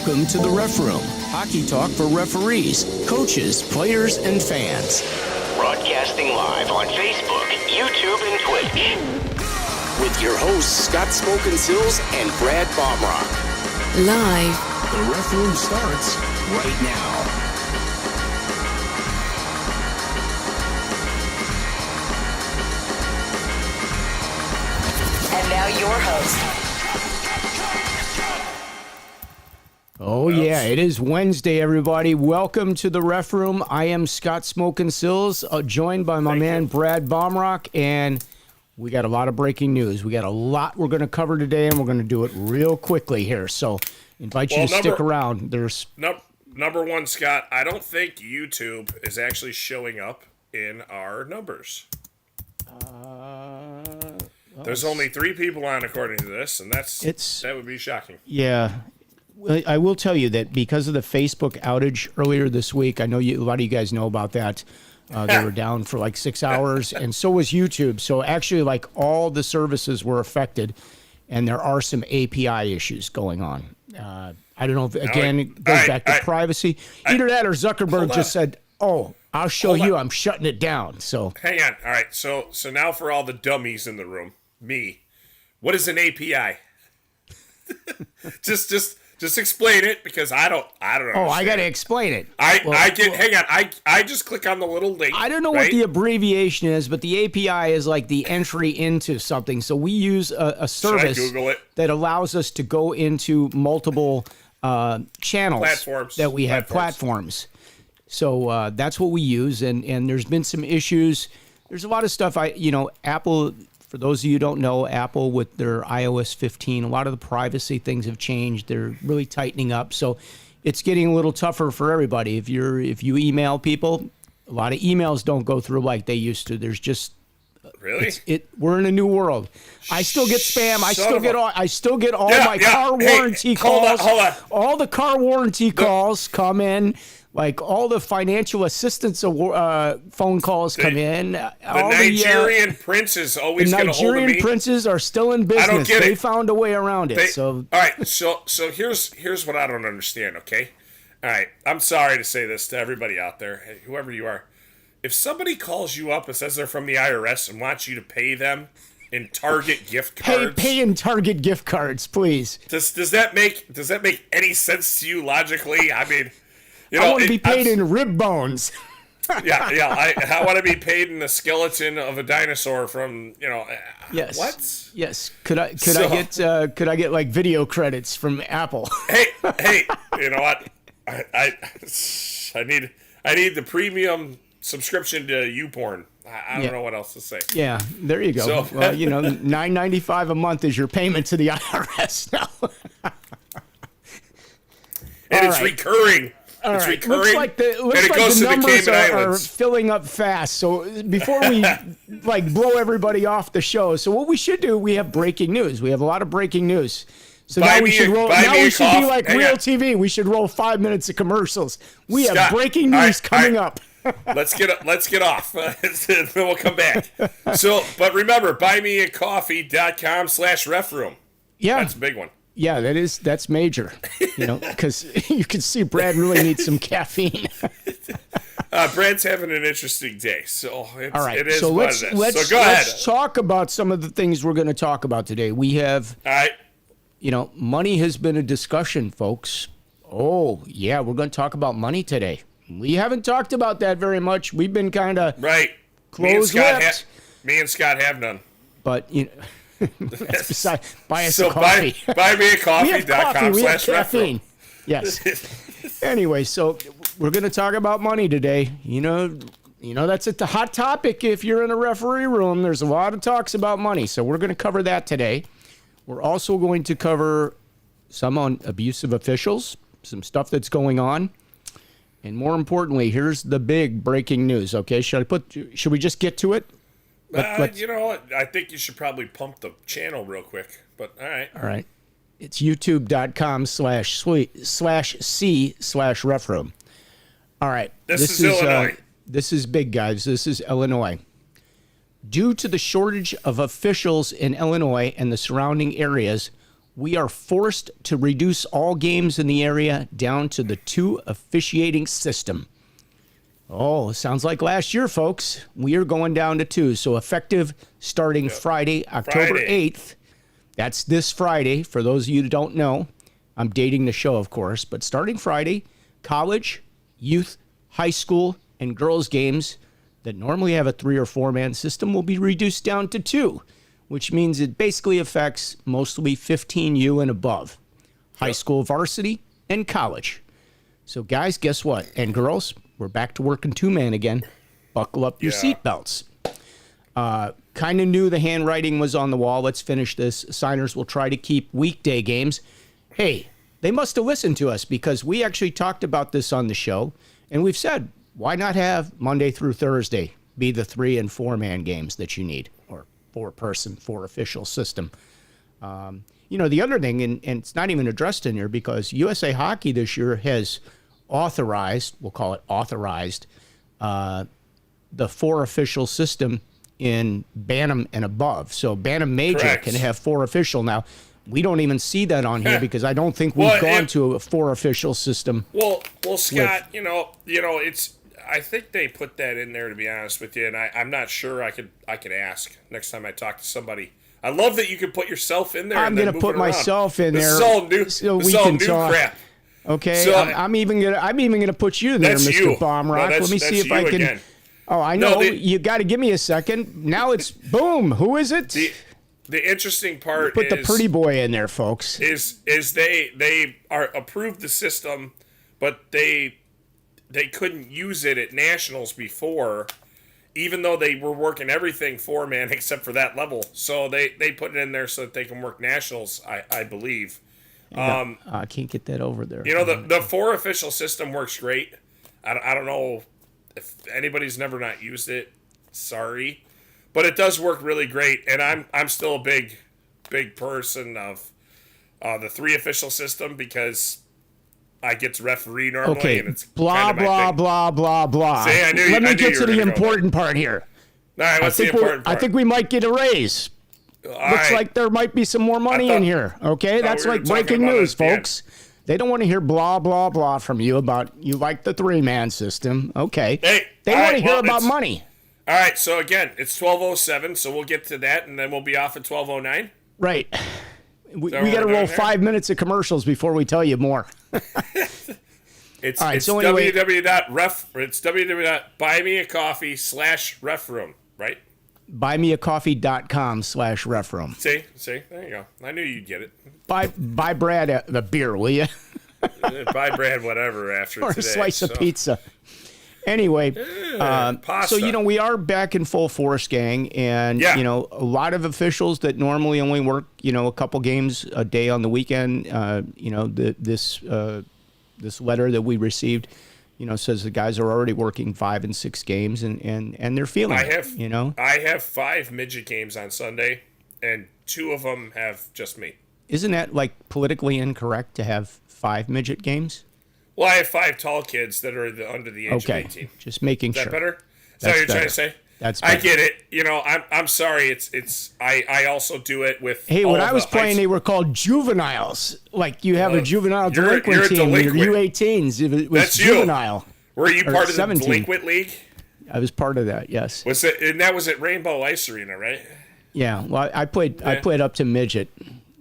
Welcome to the Ref Room, hockey talk for referees, coaches, players, and fans. Broadcasting live on Facebook, YouTube, and Twitch. With your hosts, Smokin, Silz, and Baumruck. Live. The Ref Room starts right now. And now your host. Oh, yeah, it is Wednesday, everybody. Welcome to the Ref Room. I am Smokin, Silz, joined by my man, Brad Baumruck, and we got a lot of breaking news. We got a lot we're going to cover today, and we're going to do it real quickly here. So invite you to stick around. There's Number one, Scott, I don't think YouTube is actually showing up in our numbers. There's only 3 people on according to this, and that would be shocking. Yeah. I will tell you that because of the Facebook outage earlier this week, I know a lot of you guys know about that. They were down for like 6 hours, and so was YouTube. So actually, like, all the services were affected, and there are some API issues going on. I don't know if, again, it goes back to privacy. Either that or Zuckerberg just said, oh, I'll show you, I'm shutting it down. So hang on. All right, so now for all the dummies in the room, me, what is an API? Just explain it, because I don't understand. Oh, I got to explain it. Hang on. I just click on the little link. I don't know what the abbreviation is, but the API is like the entry into something. So we use a service that allows us to go into multiple channels platforms that we have platforms. So that's what we use, and there's been some issues. There's a lot of stuff. Apple. For those of you who don't know, Apple with their iOS 15, a lot of the privacy things have changed. They're really tightening up. So it's getting a little tougher for everybody. If you email people, a lot of emails don't go through like they used to. There's just really we're in a new world. I still get spam. I still get all my car warranty calls. Hold on. All the car warranty calls come in. Like, all the financial assistance phone calls come in. The Nigerian princes always get a hold of me. The Nigerian princes are still in business. I don't get it. They found a way around it. All right, so here's what I don't understand, okay? All right, I'm sorry to say this to everybody out there, whoever you are. If somebody calls you up and says they're from the IRS and wants you to pay them in Target gift cards, pay in Target gift cards, please. Does that make any sense to you logically? I mean, I want to be paid in rib bones. Yeah. I want to be paid in the skeleton of a dinosaur from, Yes. What? Yes. Could I get like video credits from Apple? Hey, you know what? I need the premium subscription to YouPorn. I don't know what else to say. Yeah, there you go. So, well, $9.95 a month is your payment to the IRS now. And it's recurring. It's recurring. Looks like the numbers are filling up fast. So before we blow everybody off the show, so what we should do, we have breaking news. We have a lot of breaking news. So now we should roll. Now we should be like real TV. We should roll 5 minutes of commercials. We have breaking news coming up. Let's get off. Then we'll come back. So, but remember, buymeacoffee.com/refroom. Yeah, that's a big one. Yeah, that's major. Because you can see Brad really needs some caffeine. Brad's having an interesting day, so all right. It is. So let's go ahead. Let's talk about some of the things we're going to talk about today. We have, all right. Money has been a discussion, folks. Oh yeah, we're going to talk about money today. We haven't talked about that very much. We've been kind of closed-lipped. Me and Scott have none. But that's beside. Buy us a coffee. buymeacoffee.com/refroom. Yes. Anyway, so we're going to talk about money today. That's a hot topic. If you're in a referee room, there's a lot of talks about money. So we're going to cover that today. We're also going to cover some on abusive officials, some stuff that's going on. And more importantly, here's the big breaking news. Okay, should we just get to it? I think you should probably pump the channel real quick. But all right. All right. It's youtube.com/c/refroom. All right. This is Illinois. This is big, guys. This is Illinois. Due to the shortage of officials in Illinois and the surrounding areas, we are forced to reduce all games in the area down to the 2 officiating system. Oh, sounds like last year, folks. We are going down to 2. So effective starting Friday, October 8th. That's this Friday. For those of you who don't know, I'm dating the show, of course. But starting Friday, college, youth, high school, and girls games that normally have a 3 or 4 man system will be reduced down to 2, which means it basically affects mostly 15U and above. High school varsity and college. So guys, guess what? And girls, we're back to working 2-man again. Buckle up your seatbelts. Kind of knew the handwriting was on the wall. Let's finish this. Signers will try to keep weekday games. Hey, they must have listened to us because we actually talked about this on the show. And we've said, why not have Monday through Thursday be the 3 and 4 man games that you need, or 4-person, 4 official system? The other thing, and it's not even addressed in here because USA Hockey this year has authorized, we'll call it authorized, the 4 official system in Bantam and above. So Bantam Major can have 4 official now. We don't even see that on here because I don't think we've gone to a 4 official system. Well, Scott, it's. I think they put that in there, to be honest with you, and I'm not sure. I could ask next time I talk to somebody. I love that you can put yourself in there. I'm going to put myself in there. This is all new. So this we is all can new talk. crap. Okay, So, I'm even gonna put you there, Mr. Baumruck. No, Let me see if I can. Again. Oh, I know. You got to give me a second. Now it's boom. Who is it? The interesting part Put the pretty boy in there, folks. Is they are approved the system, but they couldn't use it at nationals before, even though they were working everything 4-man except for that level. So they put it in there so that they can work nationals, I believe. I can't get that over there. The 4 official system works great. I don't know if anybody's never not used it. Sorry. But it does work really great, and I'm still a big person of the 3 official system because I get to referee normally, and it's blah blah blah blah blah. See, Let me get to the important part here. All right, what's the important part? I think we might get a raise. Looks like there might be some more money in here. Okay, that's like breaking news, folks. They don't want to hear blah blah blah from you about you like the 3-man system. Okay, they want to hear about money. All right, so again, it's 12:07, so we'll get to that, and then we'll be off at 12:09. Right. We got to roll 5 minutes of commercials before we tell you more. It's www.buymeacoffee/refroom, right? Buymeacoffee.com/refroom. See, there you go. I knew you'd get it. Buy Brad the beer, will you? Buy Brad whatever after or today. Or a slice of pizza. Anyway, so, we are back in full force, gang. And, a lot of officials that normally only work, a couple games a day on the weekend, this letter that we received, says the guys are already working 5 and 6 games and they're feeling it. I have 5 midget games on Sunday, and 2 of them have just me. Isn't that, politically incorrect to have 5 midget games? Well, I have 5 tall kids that are under the age of 18. Just making sure. Is that better? Is that what you're trying to say? That's better. I get it. I'm sorry. It's I also do it with. Hey, when I was playing, they were called juveniles. Like you have a juvenile delinquent team. You're U18s. It was That's juvenile. Were you part of the delinquent league? I was part of that. Yes. Was it? And that was at Rainbow Ice Arena, right? Yeah. Well, I played up to midget.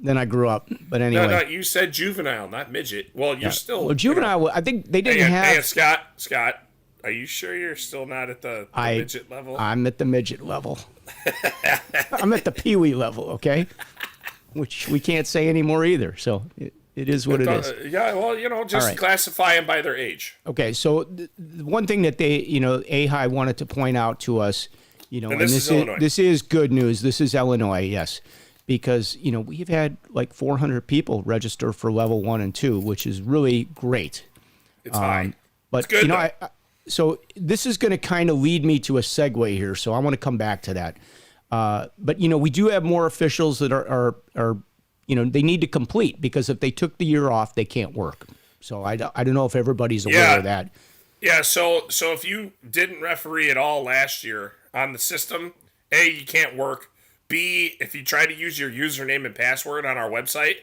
Then I grew up, but anyway. No, you said juvenile, not midget. Well, you're still. Well, juvenile. I think they didn't have. Hey, Scott, are you sure you're still not at the midget level? I'm at the midget level. I'm at the peewee level. Okay, which we can't say anymore either. So it is what it is. Yeah. Well, just classify them by their age. Okay. So the one thing that they, AHI wanted to point out to us, and this is good news. This is Illinois. Yes. Because, we've had 400 people register for level 1 and 2, which is really great. It's fine. But, it's good, so this is going to kind of lead me to a segue here. So I want to come back to that. But, we do have more officials that are they need to complete because if they took the year off, they can't work. So I don't know if everybody's aware of that. Yeah. So if you didn't referee at all last year on the system, A, you can't work. B, if you try to use your username and password on our website,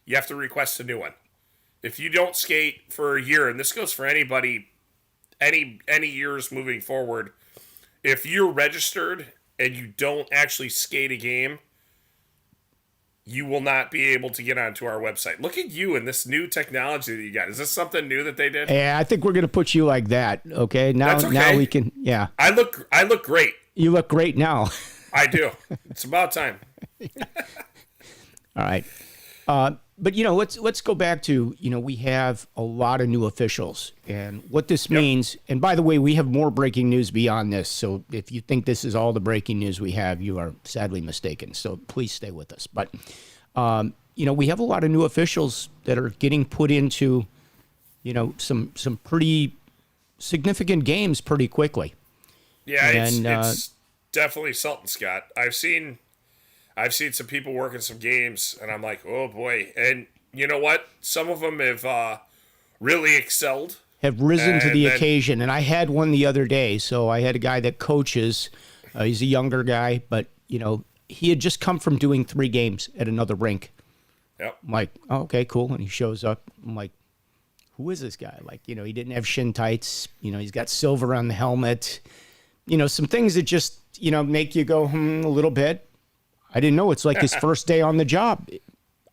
you have to request a new one. If you don't skate for a year, and this goes for anybody, any years moving forward, if you're registered and you don't actually skate a game, you will not be able to get onto our website. Look at you and this new technology that you got. Is this something new that they did? Yeah, I think we're gonna put you like that. Okay, now we can. Yeah, I look great. you look great now. I do. It's about time. All right. But let's go back to, we have a lot of new officials, and what this means. And by the way, we have more breaking news beyond this. So if you think this is all the breaking news we have, you are sadly mistaken. So please stay with us. But we have a lot of new officials that are getting put into, some pretty significant games pretty quickly. Yeah, it's definitely Sultan, Scott. I've seen some people working some games, and I'm like, oh boy. And you know what? Some of them have really excelled. Have risen to the occasion. And I had one the other day. So I had a guy that coaches. He's a younger guy, but, he had just come from doing 3 games at another rink. Yep. I'm like, oh, okay, cool. And he shows up. I'm like, who is this guy? Like, he didn't have shin tights. He's got silver on the helmet. Some things that just, make you go, a little bit. I didn't know it's like his first day on the job.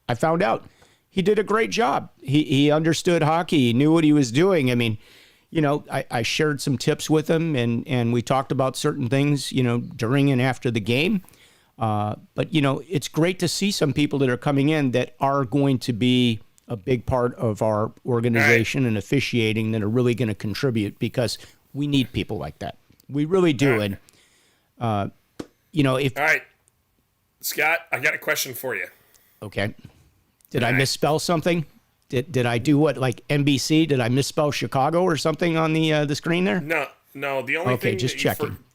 I found out he did a great job. He understood hockey. He knew what he was doing. I mean, I shared some tips with him, and we talked about certain things, during and after the game. But, it's great to see some people that are coming in that are going to be a big part of our organization and officiating that are really going to contribute, because we need people like that. We really do. And, if... All right. Scott, I got a question for you. Okay. Did I misspell something? Did I do what, like NBC? Did I misspell Chicago or something on the screen there? No. The only thing just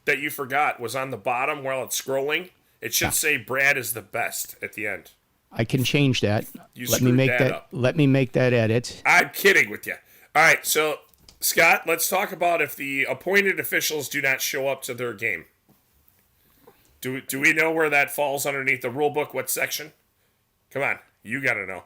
that you forgot was on the bottom while it's scrolling. It should say Brad is the best at the end. I can change that. Let me make that up. Let me make that edit. I'm kidding with you. All right, so Scott, let's talk about if the appointed officials do not show up to their game. Do we know where that falls underneath the rule book? What section? Come on, you got to know.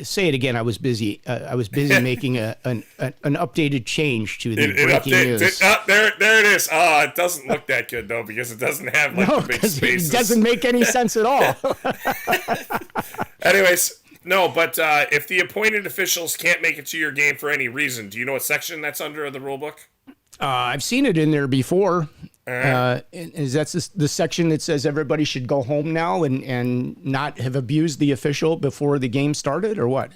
Say it again. I was busy. Making an updated change to the breaking news. There it is. Oh, it doesn't look that good though, because it doesn't have the big spaces. It doesn't make any sense at all. Anyways, no. But if the appointed officials can't make it to your game for any reason, do you know what section that's under the rule book? I've seen it in there before. Is that the section that says everybody should go home now and not have abused the official before the game started, or what?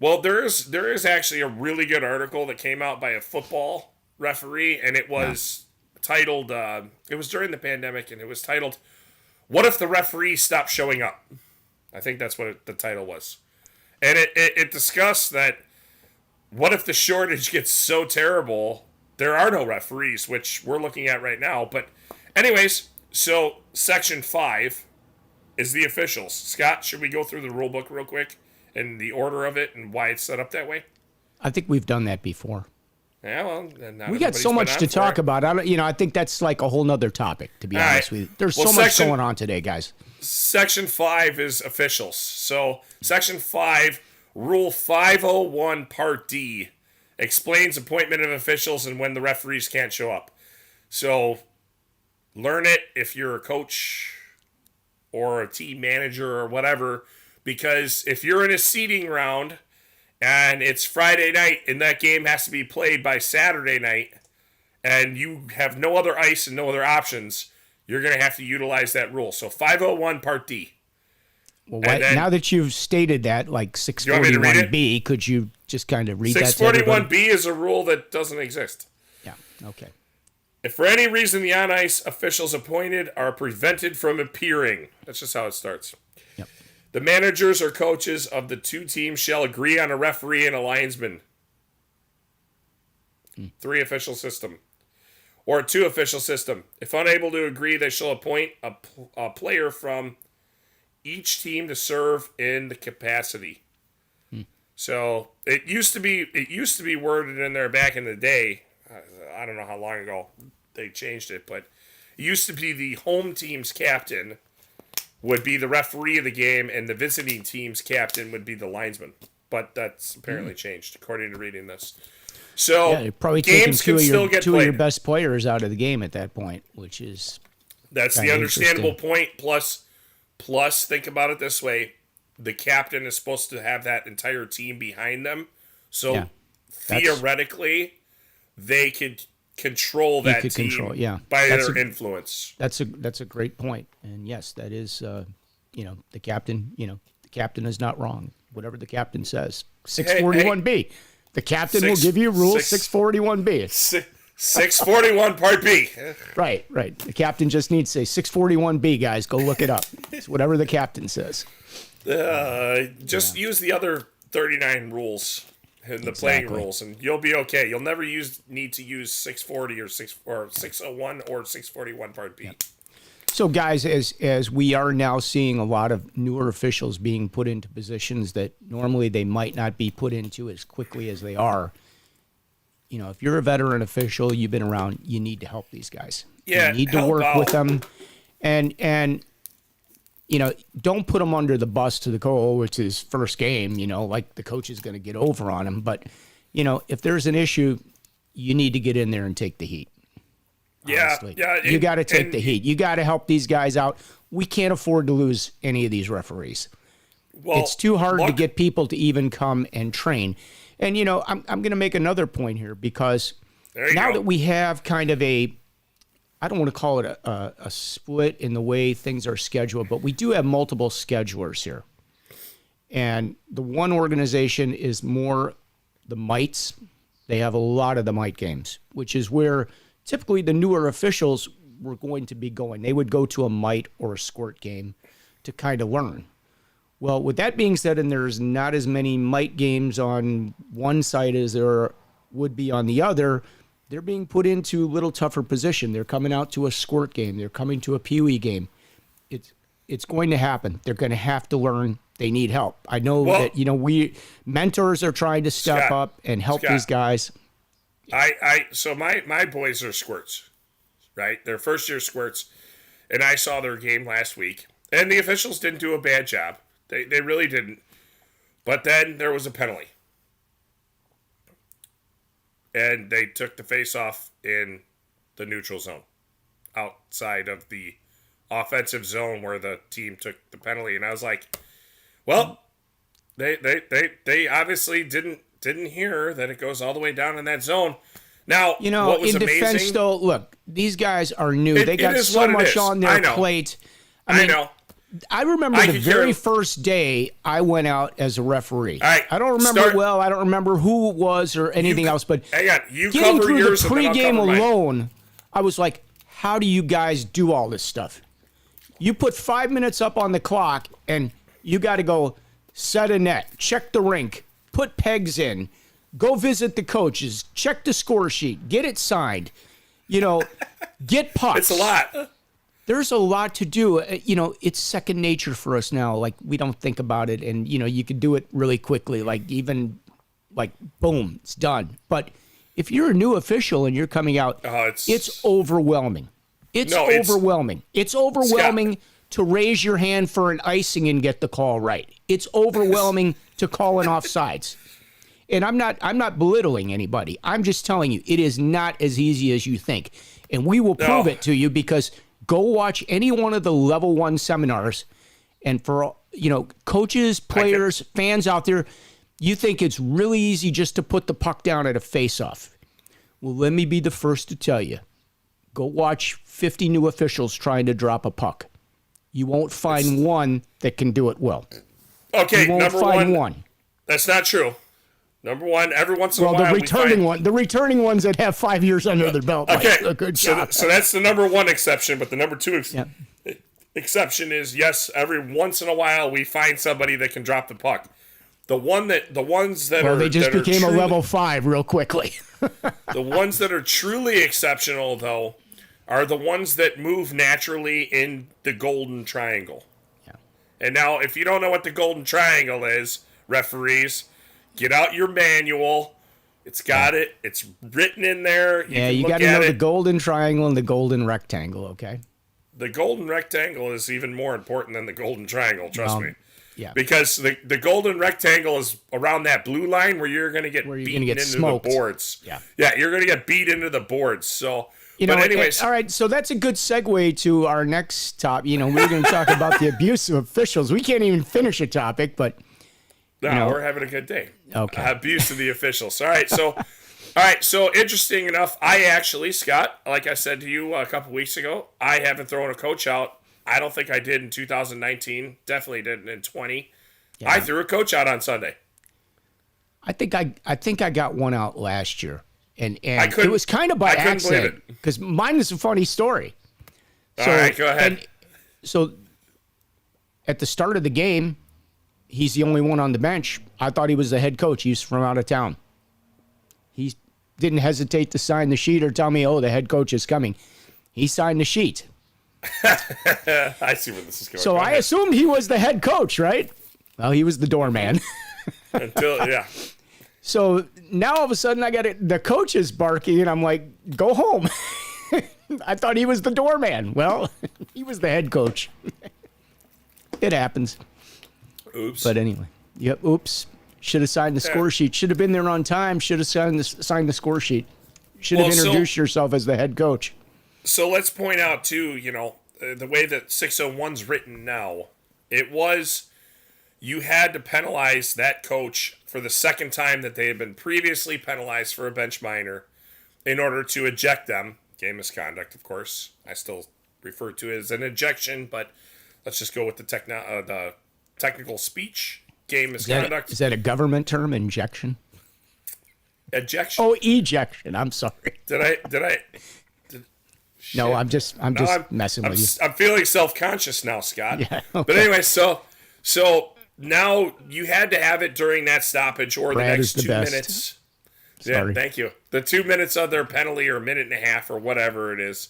Well, there is actually a really good article that came out by a football referee, and it was titled, it was during the pandemic, and it was titled, "What if the referee stopped showing up?" I think that's what the title was. And it discussed that, what if the shortage gets so terrible there are no referees, which we're looking at right now. But anyways, so Section 5 is the officials. Scott, should we go through the rule book real quick and the order of it and why it's set up that way? I think we've done that before. Yeah, well, we got so much to talk about. I think that's like a whole nother topic, to be honest with you. There's so much going on today, guys. Section 5 is officials. So Section 5, Rule 501, Part D, explains appointment of officials and when the referees can't show up. So learn it if you're a coach or a team manager or whatever, because if you're in a seeding round and it's Friday night and that game has to be played by Saturday night and you have no other ice and no other options, you're going to have to utilize that rule. So 501 Part D. Well, now that you've stated that, like 641B, could you just kind of read that to everybody? 641B is a rule that doesn't exist. Yeah, okay. If for any reason the on-ice officials appointed are prevented from appearing, that's just how it starts. Yep. The managers or coaches of the two teams shall agree on a referee and a linesman. 3 official system. Or a 2 official system. If unable to agree, they shall appoint a player from each team to serve in the capacity. So it used to be worded in there back in the day. I don't know how long ago they changed it, but it used to be the home team's captain would be the referee of the game, and the visiting team's captain would be the linesman. But that's apparently changed, according to reading this. So Yeah, you're probably taking games can still get two of your played. best players out of the game at that point, which is That's the kinda understandable interesting. point. Plus, think about it this way: the captain is supposed to have that entire team behind them. So Yeah. theoretically, they could control that could team control, yeah. by That's their a- influence. That's a great point. And yes, that is the captain. The captain is not wrong. Whatever the captain says, 641B. The captain will give you rule 641B. 641 Part B. Right. The captain just needs to say 641B, guys. Go look it up. It's whatever the captain says. Just use the other 39 rules in the playing Exactly. rules, and you'll be okay. You'll never need to use 640 or 601 or 641 Part B. So, guys, as we are now seeing a lot of newer officials being put into positions that normally they might not be put into as quickly as they are, if you're a veteran official, you've been around, you need to help these guys. Yeah, You need to help work with out. them. And don't put them under the bus to the goal, which is first game, like the coach is going to get over on them. But, if there's an issue, you need to get in there and take the heat. Honestly. You got to take the heat. You got to help these guys out. We can't afford to lose any of these referees. Well, It's too hard to look- get people to even come and train. And, I'm going to make another point here because There you now go. that we have kind of I don't want to call it a split in the way things are scheduled, but we do have multiple schedulers here. And the one organization is more the mites. They have a lot of the mite games, which is where typically the newer officials were going to be going. They would go to a mite or a squirt game to kind of learn. Well, with that being said, and there's not as many mite games on one side as there would be on the other, they're being put into a little tougher position. They're coming out to a squirt game. They're coming to a peewee game. It's going to happen. They're going to have to learn. They need help. I know that, we mentors are trying to step Scott, up and help Scott. these guys. So my boys are squirts, right? They're first year squirts, and I saw their game last week, and the officials didn't do a bad job. They really didn't. But then there was a penalty, and they took the face off in the neutral zone, outside of the offensive zone where the team took the penalty, and I was like, well, they obviously didn't hear that it goes all the way down in that zone. Now, what was in amazing, defense, though, look, these guys are new. They it got is so what it much is. on I their know. plate. I know. I remember I the could very care- first day I went out as a referee. All right, I don't remember I don't remember who it was or anything else, but Hang on, you getting cover through yours the and then I'll pregame cover mine. alone, I was like, how do you guys do all this stuff? You put 5 minutes up on the clock and you got to go set a net, check the rink, put pegs in, go visit the coaches, check the score sheet, get it signed, get pucks. It's a lot. There's a lot to do. It's second nature for us now. Like, we don't think about it, and, you could do it really quickly. Like, boom, it's done. But if you're a new official and you're coming out, it's overwhelming. It's overwhelming. It's overwhelming to raise your hand for an icing and get the call right. It's overwhelming to call an offsides. And I'm not belittling anybody. I'm just telling you, it is not as easy as you think. And we will prove it to you, because go watch any one of the level 1 seminars, and for coaches, players, fans out there, you think it's really easy just to put the puck down at a face-off. Well, let me be the first to tell you. Go watch 50 new officials trying to drop a puck. You won't find one that can do it well. Okay, You won't number find one. one. That's not true. Number one, every once in a while, The returning ones that have 5 years under their belt. Okay, a good job. So that's the number one exception, but the number two exception is, yes, every once in a while we find somebody that can drop the puck. The ones that are they just that are became a truly- level 5 real quickly. The ones that are truly exceptional, though, are the ones that move naturally in the golden triangle. Yeah. And now, if you don't know what the golden triangle is, referees, get out your manual. It's got it. It's written in there. You got to know the golden triangle and the golden rectangle, okay? the golden rectangle is even more important than the golden triangle. Trust me. Yeah. Because the golden rectangle is around that blue line where you're going to get beaten into smoked. the boards. Yeah. Yeah, you're going to get beat into the boards. So, anyways. All right, so that's a good segue to our next topic. We're going to talk about the abuse of officials. We can't even finish a topic, but... No, we're having a good day. Okay. Abuse of the officials. All right, so... All right, so interesting enough, I actually, Scott, like I said to you a couple weeks ago, I haven't thrown a coach out. I don't think I did in 2019. Definitely didn't in 20. Yeah. I threw a coach out on Sunday. I think I got one out last year, and it was kind of by accident because mine is a funny story. So, all right, go ahead. So at the start of the game, he's the only one on the bench. I thought he was the head coach. He's from out of town. He didn't hesitate to sign the sheet or tell me, the head coach is coming. He signed the sheet. I see where this is going. So I assumed he was the head coach, right? Well, he was the doorman. Yeah. So now all of a sudden I got the coach is barking, and I'm like, go home. I thought he was the doorman. Well, he was the head coach. It happens. Oops. But anyway, yep, oops. Should have signed the score sheet. Should have been there on time. Should have signed the score sheet. Should have introduced yourself as the head coach. So let's point out, too, the way that 601's written now, it was you had to penalize that coach for the second time that they had been previously penalized for a bench minor in order to eject them. Game misconduct, of course. I still refer to it as an ejection, but let's just go with the technical speech. Game misconduct. Is that a government term, injection? Ejection? Oh, ejection. I'm sorry. Did I? No, I'm just messing with you. I'm feeling self-conscious now, Scott. Yeah, okay. But anyway, so now you had to have it during that stoppage or Brad the next is the 2 best. minutes. Sorry. Yeah, thank you. The 2 minutes of their penalty or a minute and a half or whatever it is,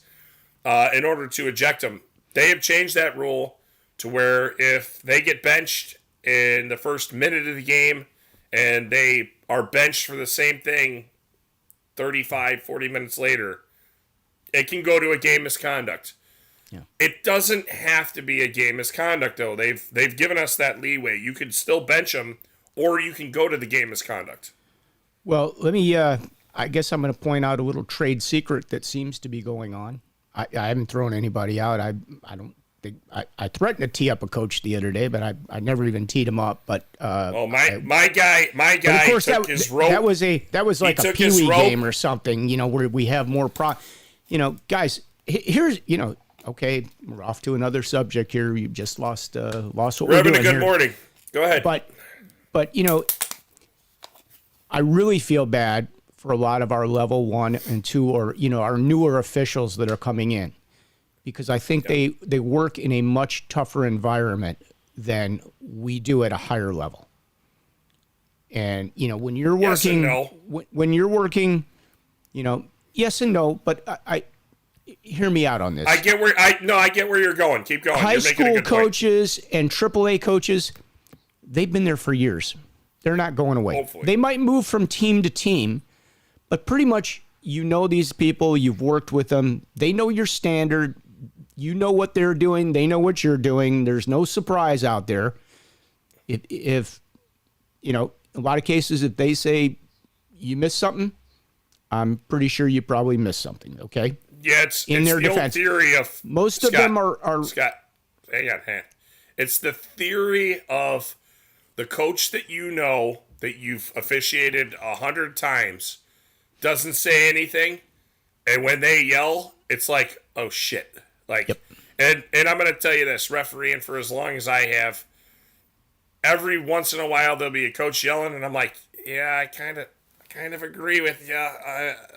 in order to eject them. They have changed that rule to where if they get benched in the first minute of the game and they are benched for the same thing 35, 40 minutes later, it can go to a game misconduct. Yeah. It doesn't have to be a game misconduct, though. They've given us that leeway. You can still bench them, or you can go to the game misconduct. Well, let me, I guess I'm going to point out a little trade secret that seems to be going on. I haven't thrown anybody out. I don't think, I threatened to tee up a coach the other day, but I never even teed him up. But my guy of course took his rope. That was like a Pee Wee game or something, where we have more guys, here's, okay, we're off to another subject here. You just lost what we're having doing a good here. morning. Go ahead. But I really feel bad for a lot of our level 1 and 2 or, our newer officials that are coming in, because I think they work in a much tougher environment than we do at a higher level. And, when you're working, when you're working, yes and no, but I hear me out on this. I get where you're going. Keep going. High you're making a school good coaches and AAA coaches, they've been there for years. They're not going away. Hopefully. They might move from team to team, but pretty much these people, you've worked with them. They know your standard. You know what they're doing. They know what you're doing. There's no surprise out there. If a lot of cases, if they say you missed something, I'm pretty sure you probably missed something, okay? Yeah, it's their the defense. Old theory of most of them are Scott. Hang on. It's the theory of the coach that you've officiated 100 times doesn't say anything, and when they yell, it's like, oh shit. Like, yep. and I'm going to tell you this, refereeing for as long as I have, every once in a while there'll be a coach yelling, and I'm like, yeah, I kind of agree with you,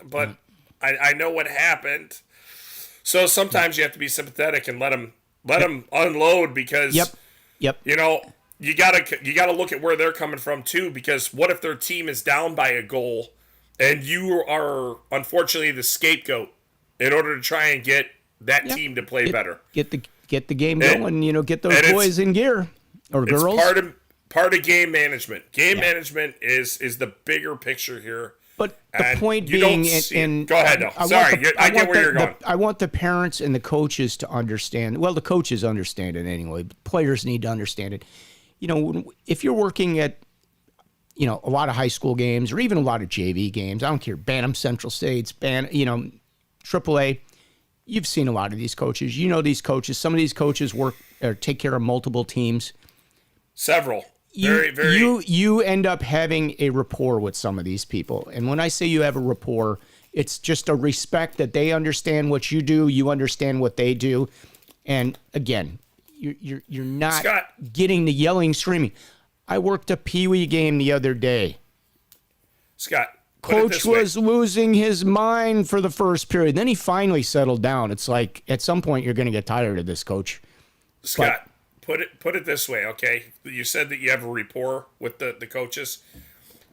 but I know what happened. So sometimes you have to be sympathetic and let them unload, because yep. You gotta look at where they're coming from too, because what if their team is down by a goal and you are unfortunately the scapegoat in order to try and get that team to play better. Get the game going, get those boys in gear or girls. It's part of game management. Game management is the bigger picture here. But the And point you don't being, see it. and Go ahead, though. I get where you're going. I want the parents and the coaches to understand. Well, the coaches understand it anyway. But players need to understand it. You know, if you're working at, you know, a lot of high school games or even a lot of JV games, I don't care, Bantam Central States, AAA, you've seen a lot of these coaches. You know these coaches. Some of these coaches work or take care of multiple teams. Several. You end up having a rapport with some of these people. And when I say you have a rapport, it's just a respect that they understand what you do, you understand what they do. And again, you're not Scott, getting the yelling, screaming. I worked a Pee-wee game the other day. Scott, Coach was losing his mind for the first period. Then he finally settled down. It's like at some point you're going to get tired of this, Coach. Scott, put it this way, okay? You said that you have a rapport with the coaches.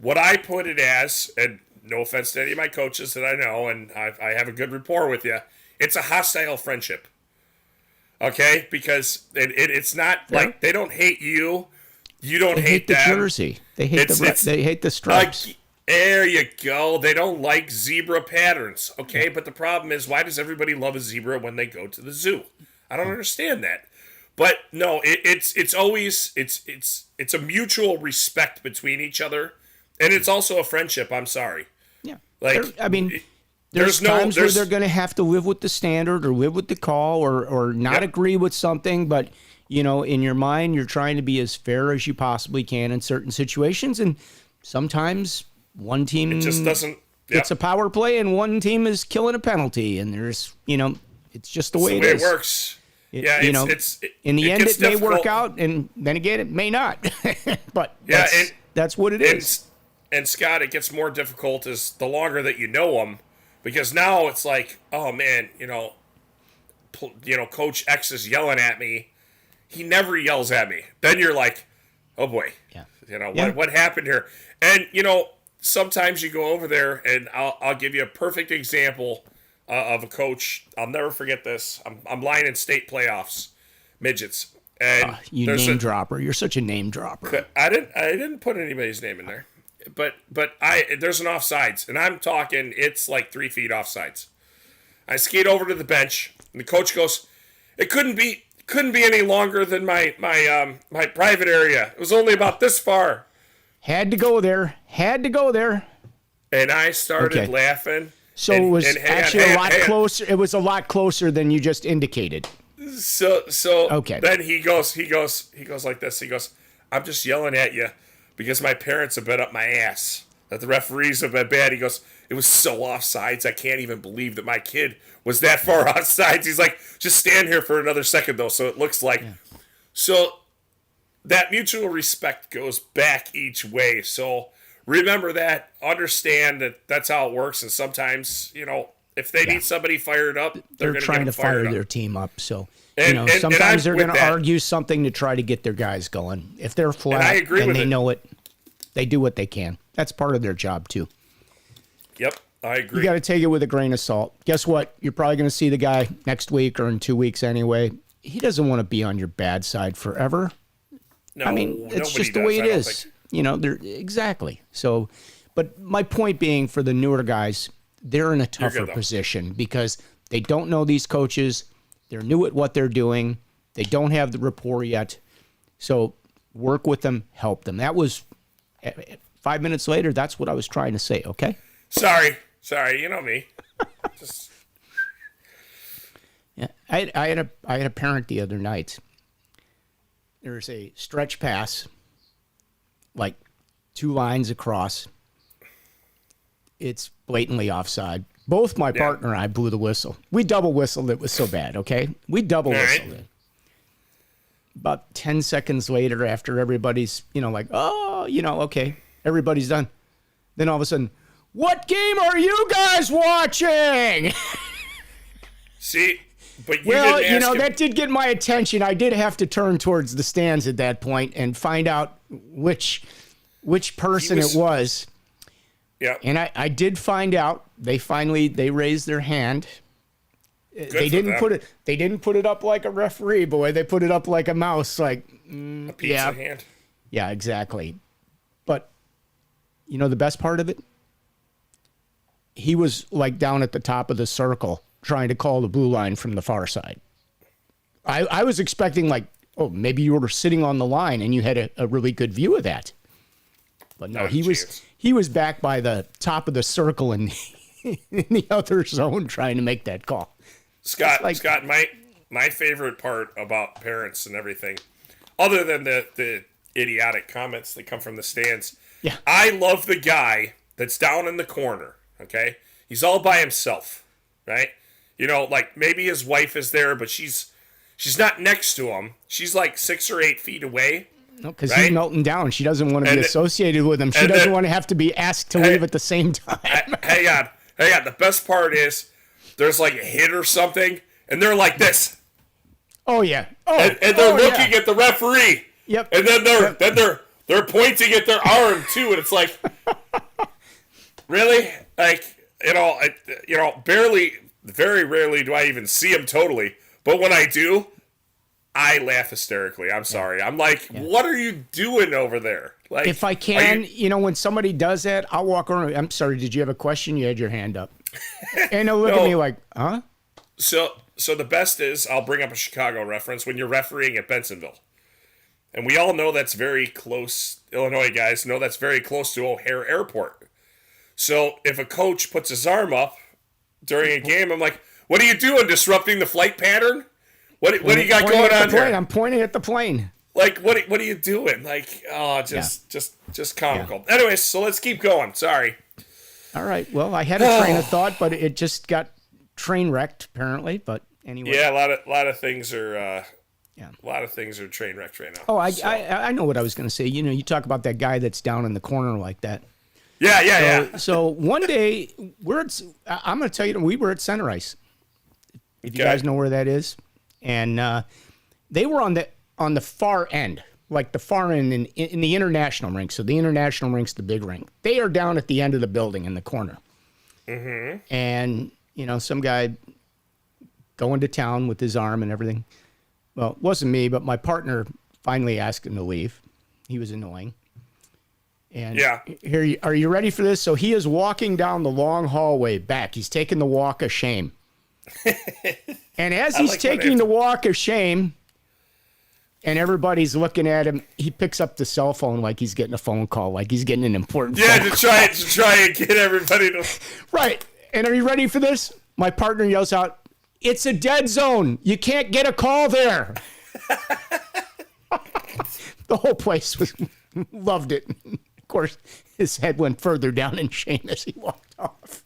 What I put it as, and no offense to any of my coaches that I know, and I have a good rapport with you, it's a hostile friendship. Okay? Because it's not like they don't hate you. You don't hate the them. jersey. They hate they hate the stripes. There you go. They don't like zebra patterns. Okay, but the problem is, why does everybody love a zebra when they go to the zoo? I don't understand that. But no, it's always it's a mutual respect between each other, and it's also a friendship. I'm sorry. Yeah, like there's times where they're going to have to live with the standard or live with the call or not agree with something, but you know, in your mind, you're trying to be as fair as you possibly can in certain situations, and sometimes one team it just doesn't. It's a power play, and one team is killing a penalty, and there's it's just the way it is. It works. In the end, it may work out, and then again, it may not. But that's what it is. And Scott, it gets more difficult as the longer that you know them, because now it's like, oh man, Coach X is yelling at me. He never yells at me. Then you're like, oh boy, what happened here? And sometimes you go over there, and I'll give you a perfect example. Of a coach. I'll never forget this. I'm lying in state playoffs, midgets. And dropper. You're such a name dropper. I didn't put anybody's name in there. But there's an offsides, and I'm talking it's like 3 feet offsides. I skate over to the bench, and the coach goes, it couldn't be any longer than my private area. It was only about this far. Had to go there. And I started laughing. So it was actually a lot closer. It was a lot closer than you just indicated. So okay. Then he goes like this. He goes, I'm just yelling at you because my parents have been up my ass. That the referees have been bad. He goes, it was so offsides. I can't even believe that my kid was that far offsides. He's like, just stand here for another second though. So it looks like, so that mutual respect goes back each way. So remember that, understand that that's how it works. And sometimes, if they need somebody fired up, they're trying to fire their team up. So, sometimes and they're going to argue something to try to get their guys going. If they're flat and they know it, they do what they can. That's part of their job too. Yep, I agree. You got to take it with a grain of salt. Guess what? You're probably going to see the guy next week or in 2 weeks anyway. He doesn't want to be on your bad side forever. No, I mean, it's just the way it is. Exactly. So, but my point being, for the newer guys, they're in a tougher position because they don't know these coaches. They're new at what they're doing. They don't have the rapport yet. So work with them, help them. That was 5 minutes later. That's what I was trying to say. Okay. Sorry. You know me. Just... Yeah. I had a parent the other night. There's a stretch pass, like 2 lines across. It's blatantly offside. Both my partner and I blew the whistle. We double whistled. It was so bad, okay? We double whistled it. About 10 seconds later, after everybody's, okay, everybody's done. Then all of a sudden, what game are you guys watching? See, but you didn't ask him. That did get my attention. I did have to turn towards the stands at that point and find out which person it was. Yeah. And I did find out. They raised their hand. They didn't put it up like a referee, boy. They put it up like a mouse, like a pizza hand. Yeah, exactly. But the best part of it? he was like down at the top of the circle trying to call the blue line from the far side. I was expecting like, oh, maybe you were sitting on the line and you had a really good view of that. But no, he was back by the top of the circle in the other zone trying to make that call. Scott, my favorite part about parents and everything, other than the idiotic comments that come from the stands, I love the guy that's down in the corner, okay? He's all by himself, right? You know, like maybe his wife is there, but she's not next to him. She's like 6 or 8 feet away. No, because he's melting down. She doesn't want to be associated with him. She doesn't want to have to be asked to leave at the same time. Hang on. The best part is there's like a hit or something, and they're like this. Oh yeah. Oh, and they're looking at the referee. Yep. And then they're pointing at their arm too, and it's like, really? Like, very rarely do I even see him totally, but when I do, I laugh hysterically. I'm sorry. I'm like, what are you doing over there? Like, if I can, when somebody does that, I'll walk around. I'm sorry. Did you have a question? You had your hand up, and they'll look at me like, huh? So the best is I'll bring up a Chicago reference when you're refereeing at Bensonville, and we all know that's very close. Illinois guys know that's very close to O'Hare Airport. So if a coach puts his arm up during a game, I'm like, what are you doing? Disrupting the flight pattern? What do you got going on here? I'm pointing at the plane. Like, what are you doing? Like, just comical. Yeah. Anyways, so let's keep going. Sorry. All right. Well, I had a train of thought, but it just got train wrecked apparently. But anyway. Yeah, a lot of things are. A lot of things are train wrecked right now. Oh, I know what I was going to say. You talk about that guy that's down in the corner like that. Yeah. So one day I'm going to tell you, we were at Center Ice. If you guys know where that is. And they were on the far end, like the far end in the international rink. So the international rink's the big rink. They are down at the end of the building in the corner. Mm-hmm. And, some guy going to town with his arm and everything. Well, it wasn't me, but my partner finally asked him to leave. He was annoying. And here, are you ready for this? So he is walking down the long hallway back. He's taking the walk of shame. And as he's taking the walk of shame and everybody's looking at him, he picks up the cell phone like he's getting a phone call, like he's getting an important phone call. To try and get everybody to... Right. And are you ready for this? My partner yells out, "It's a dead zone. You can't get a call there." The whole place loved it. Of course, his head went further down in shame as he walked off.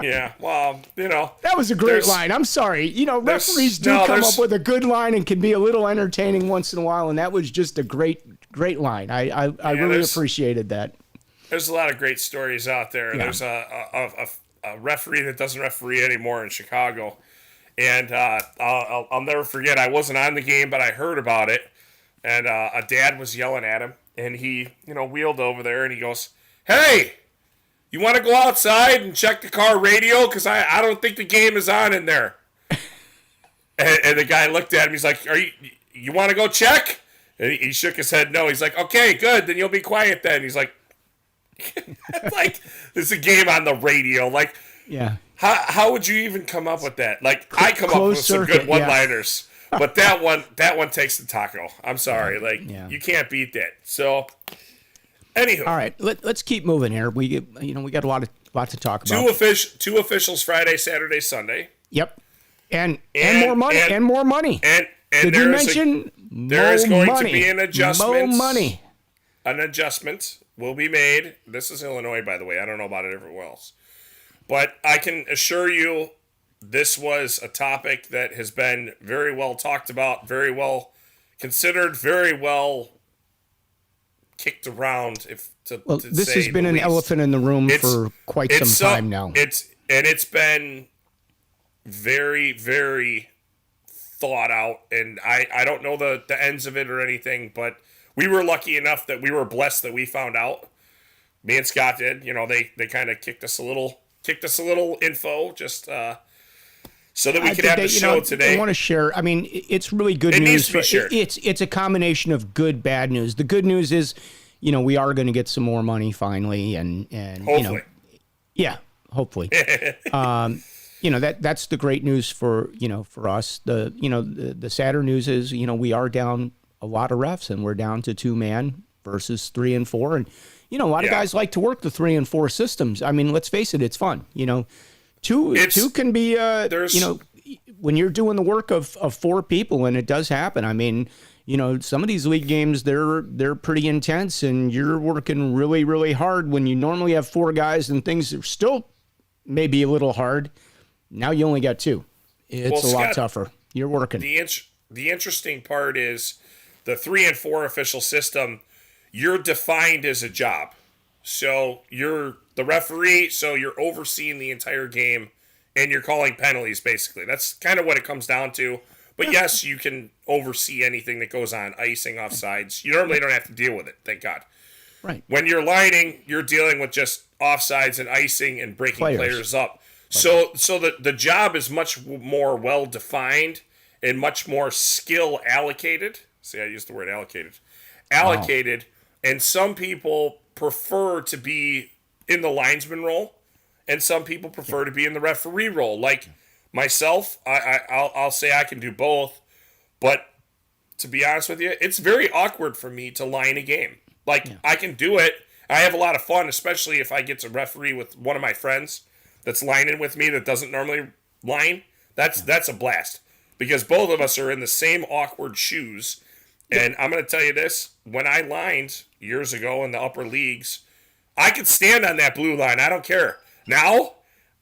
Yeah, well, that was a great line. I'm sorry. Referees do come up with a good line and can be a little entertaining once in a while, and that was just a great line. I really appreciated that. There's a lot of great stories out there. Yeah. There's a referee that doesn't referee anymore in Chicago, and I'll never forget. I wasn't on the game, but I heard about it, and a dad was yelling at him, and he wheeled over there, and he goes, "Hey, you want to go outside and check the car radio? Because I don't think the game is on in there." And the guy looked at him. He's like, you want to go check? And he shook his head no. He's like, "Okay, good. Then you'll be quiet then." He's like, like, there's a game on the radio. Like, yeah. How would you even come up with that? Like, I come up with some good one-liners. Yeah. But that one takes the taco. I'm sorry. Like, you can't beat that. So... Anywho. All right, let's keep moving here. We got a lot to talk about. Two officials Friday, Saturday, Sunday. Yep. And more money. And did you mention there is going to be an adjustment. More money. An adjustment will be made. This is Illinois, by the way. I don't know about it everywhere else. But I can assure you this was a topic that has been very well talked about, very well considered, very well kicked around. This has been an elephant in the room for quite some time now. It's been very, very thought out, and I don't know the ends of it or anything, but we were lucky enough that we were blessed that we found out. Me and Scott did. They kind of kicked us a little info just so that we could have the show today. I want to share. I mean, it's really good news. It needs to be shared. It's a combination of good, bad news. The good news is, we are going to get some more money finally, and hopefully. hopefully. That's the great news for us. The sadder news is, we are down a lot of refs, and we're down to 2-man versus 3 and 4. And, a lot of guys like to work the 3 and 4 systems. I mean, let's face it, it's fun. Two can be, when you're doing the work of 4 people, and it does happen. I mean, some of these league games, they're pretty intense, and you're working really, really hard when you normally have 4 guys, and things are still maybe a little hard. Now you only got 2. It's a lot tougher. You're working. The interesting part is the 3 and 4 official system. You're defined as a job. So you're the referee, so you're overseeing the entire game, and you're calling penalties, basically. That's kind of what it comes down to. But yes, you can oversee anything that goes on, icing, offsides. You normally don't have to deal with it, thank God. Right. When you're lining, you're dealing with just offsides and icing and breaking players up. So the job is much more well-defined and much more skill allocated. See, I used the word allocated. Allocated. Wow. And some people prefer to be in the linesman role, and some people prefer to be in the referee role. Like myself, I'll say I can do both, but to be honest with you, it's very awkward for me to line a game. I can do it. I have a lot of fun, especially if I get to referee with one of my friends that's lining with me that doesn't normally line. That's a blast, because both of us are in the same awkward shoes. And I'm going to tell you this, when I lined years ago in the upper leagues, I could stand on that blue line. I don't care. Now,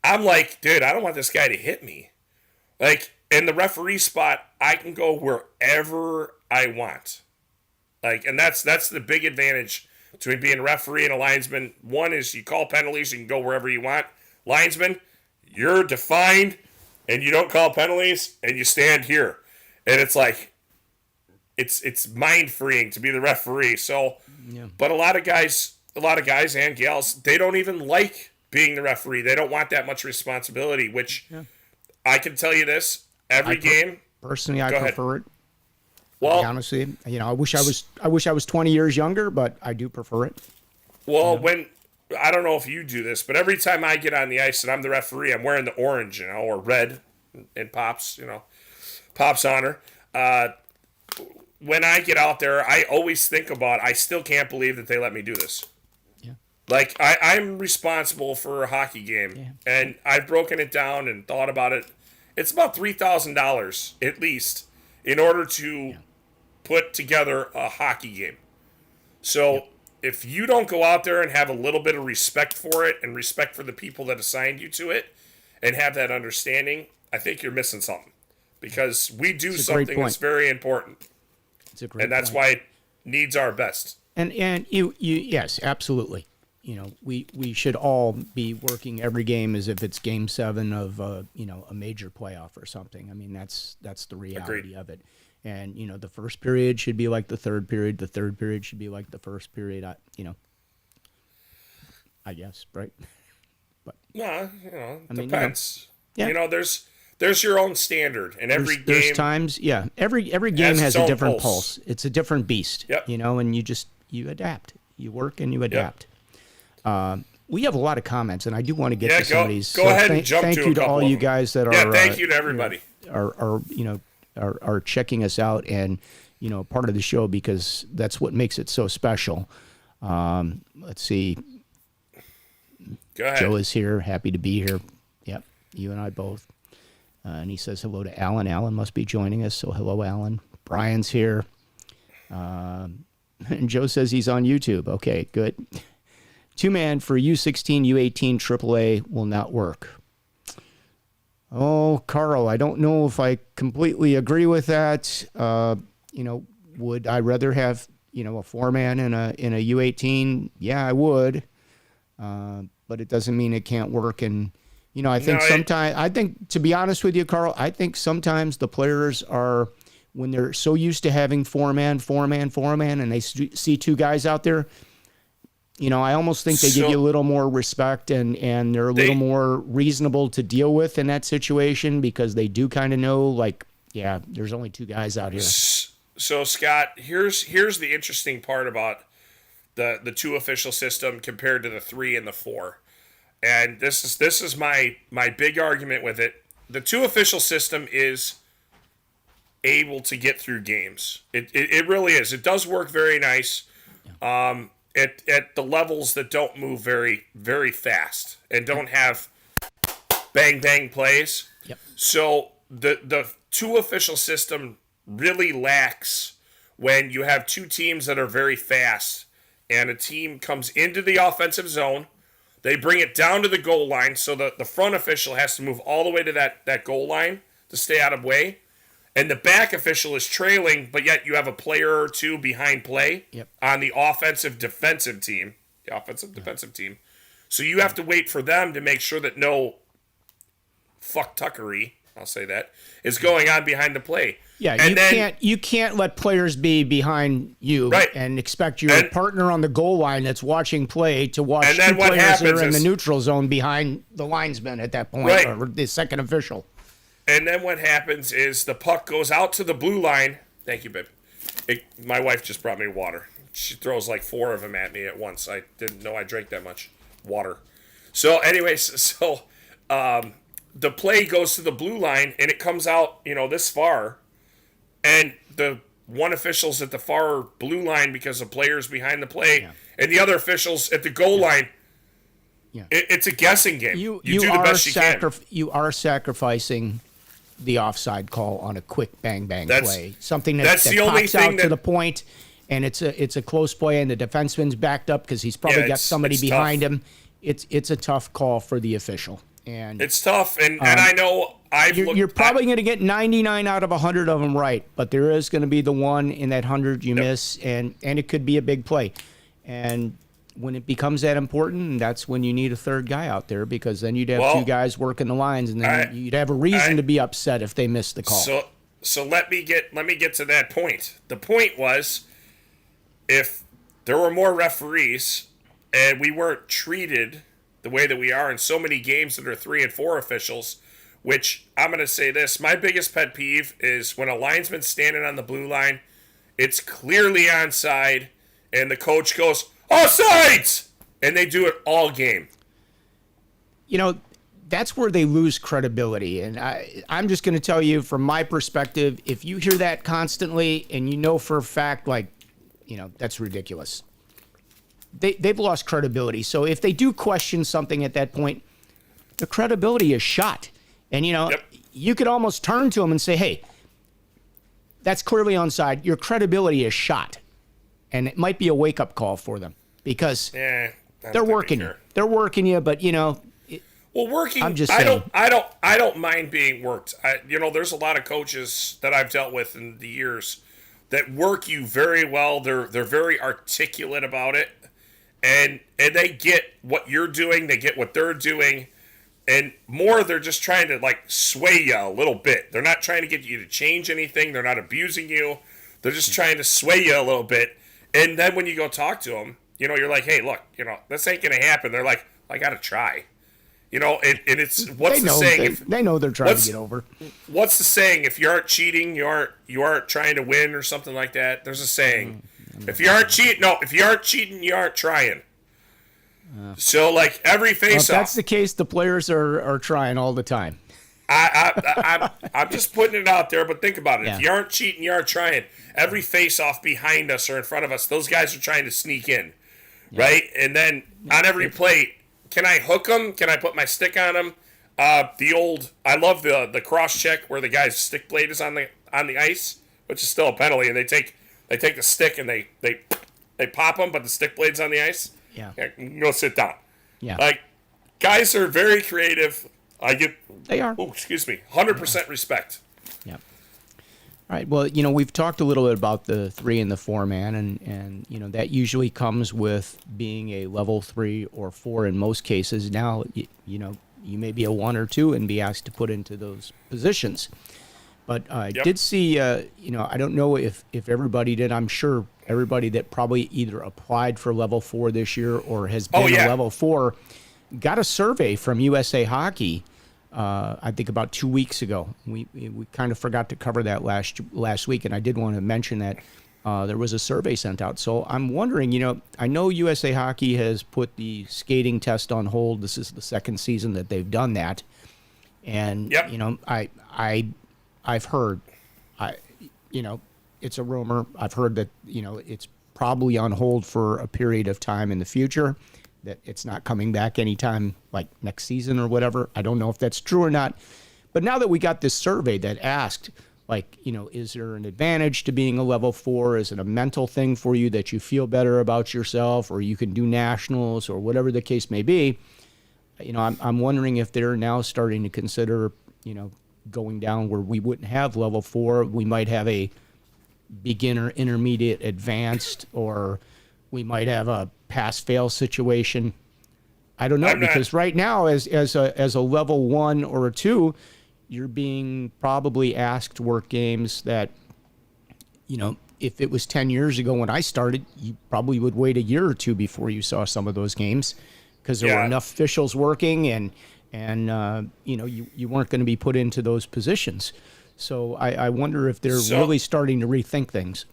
I'm like, dude, I don't want this guy to hit me. In the referee spot, I can go wherever I want. And that's the big advantage between being a referee and a linesman. One is you call penalties, you can go wherever you want. Linesman, you're defined, and you don't call penalties, and you stand here. And it's like, it's mind freeing to be the referee. So, but a lot of guys and gals, they don't even like being the referee. They don't want that much responsibility. Which I can tell you this: every game. Personally, I prefer it. Well, honestly, I wish I was 20 years younger, but I do prefer it. Well, when I don't know if you do this, but every time I get on the ice and I'm the referee, I'm wearing the orange, or red, in Pop's, Pop's honor. When I get out there, I always think about, I still can't believe that they let me do this. Yeah. I'm responsible for a hockey game, and I've broken it down and thought about it. It's about $3,000 at least in order to put together a hockey game. So if you don't go out there and have a little bit of respect for it and respect for the people that assigned you to it and have that understanding, I think you're missing something, because we do something that's very important. And that's why it needs our best. And you yes, absolutely. We should all be working every game as if it's game 7 of a major playoff or something. I mean, that's the reality of it. And the first period should be like the third period. The third period should be like the first period. I guess, right? But depends. There's your own standard, and there's times, every game has a different pulse. It's a different beast, and you adapt. You work and you adapt. We have a lot of comments, and I do want to get to some of these. Go ahead and jump to a couple. Thank you to all you guys that are. Thank you to everybody. Are checking us out, and part of the show, because that's what makes it so special. Let's see. Go ahead. Joe is here, happy to be here. Yep, you and I both. And he says hello to Alan. Alan must be joining us, so hello, Alan. Brian's here. And Joe says he's on YouTube. Okay, good. 2-man for U16, U18, AAA will not work. Oh, Carl, I don't know if I completely agree with that. Would I rather have, a 4-man in a U18? Yeah, I would. But it doesn't mean it can't work. And I think I think, to be honest with you, Carl, I think sometimes the players are, when they're so used to having 4-man, and they see 2 guys out there, I almost think they give you a little more respect, and they're a little more reasonable to deal with in that situation, because they do kind of know, there's only 2 guys out here. So, Scott, here's the interesting part about the 2 official system compared to the 3 and the 4. and this is my big argument with it. The two official system is able to get through games. It really is. It does work very nice. At the levels that don't move very, very fast and don't have bang bang plays. Yep. So the two official system really lacks when you have two teams that are very fast and a team comes into the offensive zone. They bring it down to the goal line so that the front official has to move all the way to that goal line to stay out of way. And the back official is trailing, but yet you have a player or two behind play on the offensive defensive team. The offensive defensive team. So you have to wait for them to make sure that no fuck-tuckery, I'll say that, is going on behind the play. Yeah, and you can't let players be behind you and expect your partner on the goal line that's watching play to watch two players that are in the neutral zone behind the linesman at that point, or the second official. And then what happens is the puck goes out to the blue line. Thank you, babe. My wife just brought me water. She throws like 4 of them at me at once. I didn't know I drank that much water. So anyways, the play goes to the blue line, and it comes out, this far. And the one official's at the far blue line because the player's behind the play, and the other official's at the goal line. Yeah. It's a guessing game. You do the best you can. You are sacrificing the offside call on a quick bang play. Something that pops out to the point, and it's a close play, and the defenseman's backed up because he's probably got somebody behind him. It's a tough call for the official. And it's tough, and I know you're probably going to get 99 out of 100 of them right, but there is going to be the one in that 100 you miss, and it could be a big play. And when it becomes that important, that's when you need a third guy out there, because then you'd have two guys working the lines, and then you'd have a reason to be upset if they missed the call. So let me get to that point. The point was, if there were more referees and we weren't treated the way that we are in so many games that are 3 and 4 officials, which I'm going to say this, my biggest pet peeve is when a linesman's standing on the blue line, it's clearly onside, and the coach goes, offsides! And they do it all game. That's where they lose credibility. And I'm just going to tell you from my perspective, if you hear that constantly and you know for a fact, that's ridiculous. They've lost credibility. So if they do question something at that point, the credibility is shot. And, you could almost turn to them and say, hey, that's clearly onside. Your credibility is shot. And it might be a wake-up call for them because they're working you. They're working you, but working. I'm just saying. I don't mind being worked. There's a lot of coaches that I've dealt with in the years that work you very well. They're very articulate about it, and they get what you're doing. They get what they're doing, and more. They're just trying to sway you a little bit. They're not trying to get you to change anything. They're not abusing you. They're just trying to sway you a little bit. And then when you go talk to them, you're like, hey, look, this ain't going to happen. They're like, I got to try. And it's, what's the saying? They know they're trying to get over. What's the saying? If you aren't cheating, you aren't trying to win or something like that. There's a saying. If you aren't cheating, you aren't trying. So, every face-off. If that's the case, the players are trying all the time. I'm just putting it out there, but think about it. Yeah. If you aren't cheating, you aren't trying. Every face-off behind us or in front of us, those guys are trying to sneak in, right? And then on every play, can I hook them? Can I put my stick on them? I love the cross check where the guy's stick blade is on the ice, which is still a penalty, and they take the stick and they pop them, but the stick blade's on the ice. Yeah, go sit down. Yeah, guys are very creative. They are. Oh, excuse me. 100% respect. Yeah. All right. Well, we've talked a little bit about the 3 and the 4 man, and that usually comes with being a level 3 or 4 in most cases. Now, you may be a 1 or 2 and be asked to put into those positions. But I did see, I don't know if everybody did. I'm sure everybody that probably either applied for level 4 this year or has been a level 4 got a survey from USA Hockey, I think about 2 weeks ago. We kind of forgot to cover that last week, and I did want to mention that there was a survey sent out. So I'm wondering, I know USA Hockey has put the skating test on hold. This is the second season that they've done that. And, Yep. I've heard, it's a rumor. I've heard that, it's probably on hold for a period of time in the future, that it's not coming back anytime like next season or whatever. I don't know if that's true or not. But now that we got this survey that asked, is there an advantage to being a level 4? Is it a mental thing for you that you feel better about yourself, or you can do nationals, or whatever the case may be? I'm wondering if they're now starting to consider, going down where we wouldn't have level 4. We might have a beginner, intermediate, advanced, or we might have a pass-fail situation. I don't know, because right now, as a level 1 or a 2, you're being probably asked to work games that, if it was 10 years ago when I started, you probably would wait a year or two before you saw some of those games, because there were enough officials working, and you weren't going to be put into those positions. So I wonder if they're really starting to rethink things.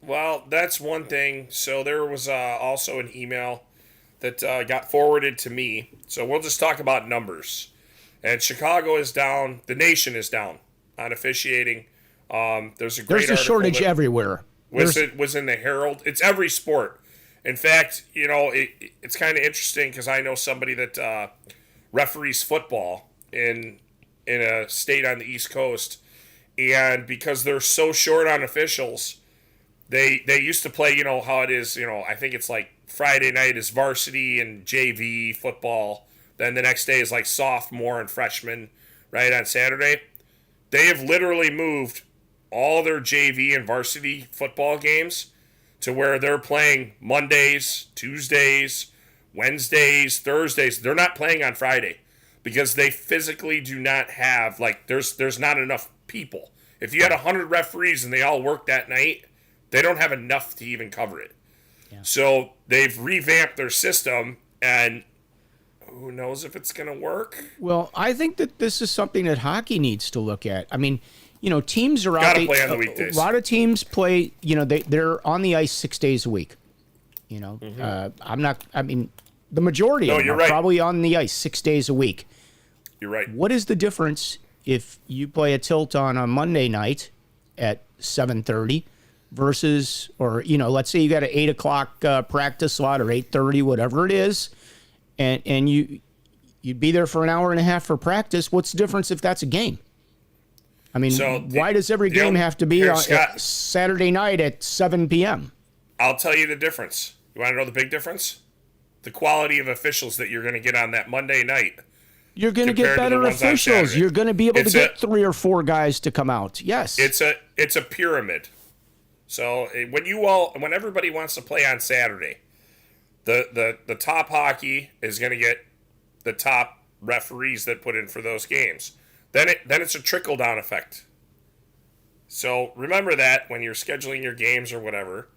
Well, that's one thing. So there was also an email that got forwarded to me. So we'll just talk about numbers. And Chicago is down. The nation is down on officiating. There's a shortage everywhere. It was in the Herald. It's every sport. In fact, it's kind of interesting because I know somebody that referees football in a state on the East Coast, and because they're so short on officials, they used to play. How it is. I think it's like Friday night is varsity and JV football. Then the next day is like sophomore and freshman, right, on Saturday. They have literally moved all their JV and varsity football games to where they're playing Mondays, Tuesdays, Wednesdays, Thursdays. They're not playing on Friday because they physically do not have, there's not enough people. If you had 100 referees and they all work that night, they don't have enough to even cover it. Yeah. So they've revamped their system, and who knows if it's going to work? Well, I think that this is something that hockey needs to look at. I mean, teams are out. Got to play on the weekdays. A lot of teams play. They're on the ice 6 days a week. I'm not. I mean, the majority of them are probably on the ice 6 days a week. You're right. What is the difference if you play a tilt on a Monday night at 7:30 versus, or let's say you got an 8 o'clock practice slot or 8:30, whatever it is. And you'd be there for an hour and a half for practice. What's the difference if that's a game? I mean, why does every game have to be on Saturday night at 7 p.m.? I'll tell you the difference. You want to know the big difference? The quality of officials that you're going to get on that Monday night. You're going to get better officials. You're going to be able to get 3 or 4 guys to come out. Yes. It's a pyramid. So when everybody wants to play on Saturday, the top hockey is going to get the top referees that put in for those games. Then it's a trickle-down effect. So remember that when you're scheduling your games or whatever.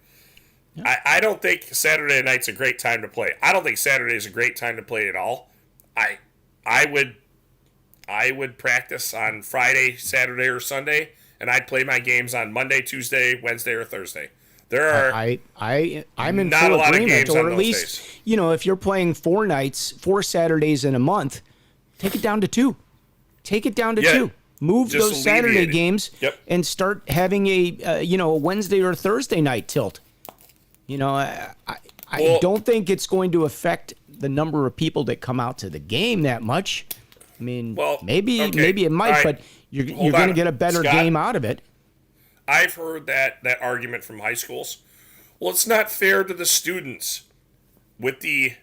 Yeah. I don't think Saturday night's a great time to play. I don't think Saturday is a great time to play at all. I would practice on Friday, Saturday, or Sunday, and I'd play my games on Monday, Tuesday, Wednesday, or Thursday. There are I'm in full agreement, or at least if you're playing 4 Saturdays in a month, take it down to 2. Take it down to 2. Move those Saturday games and start having a Wednesday or Thursday night tilt. I don't think it's going to affect the number of people that come out to the game that much. I mean, maybe it might, but you're going to get a better game out of it. I've heard that argument from high schools. Well, it's not fair to the students. With the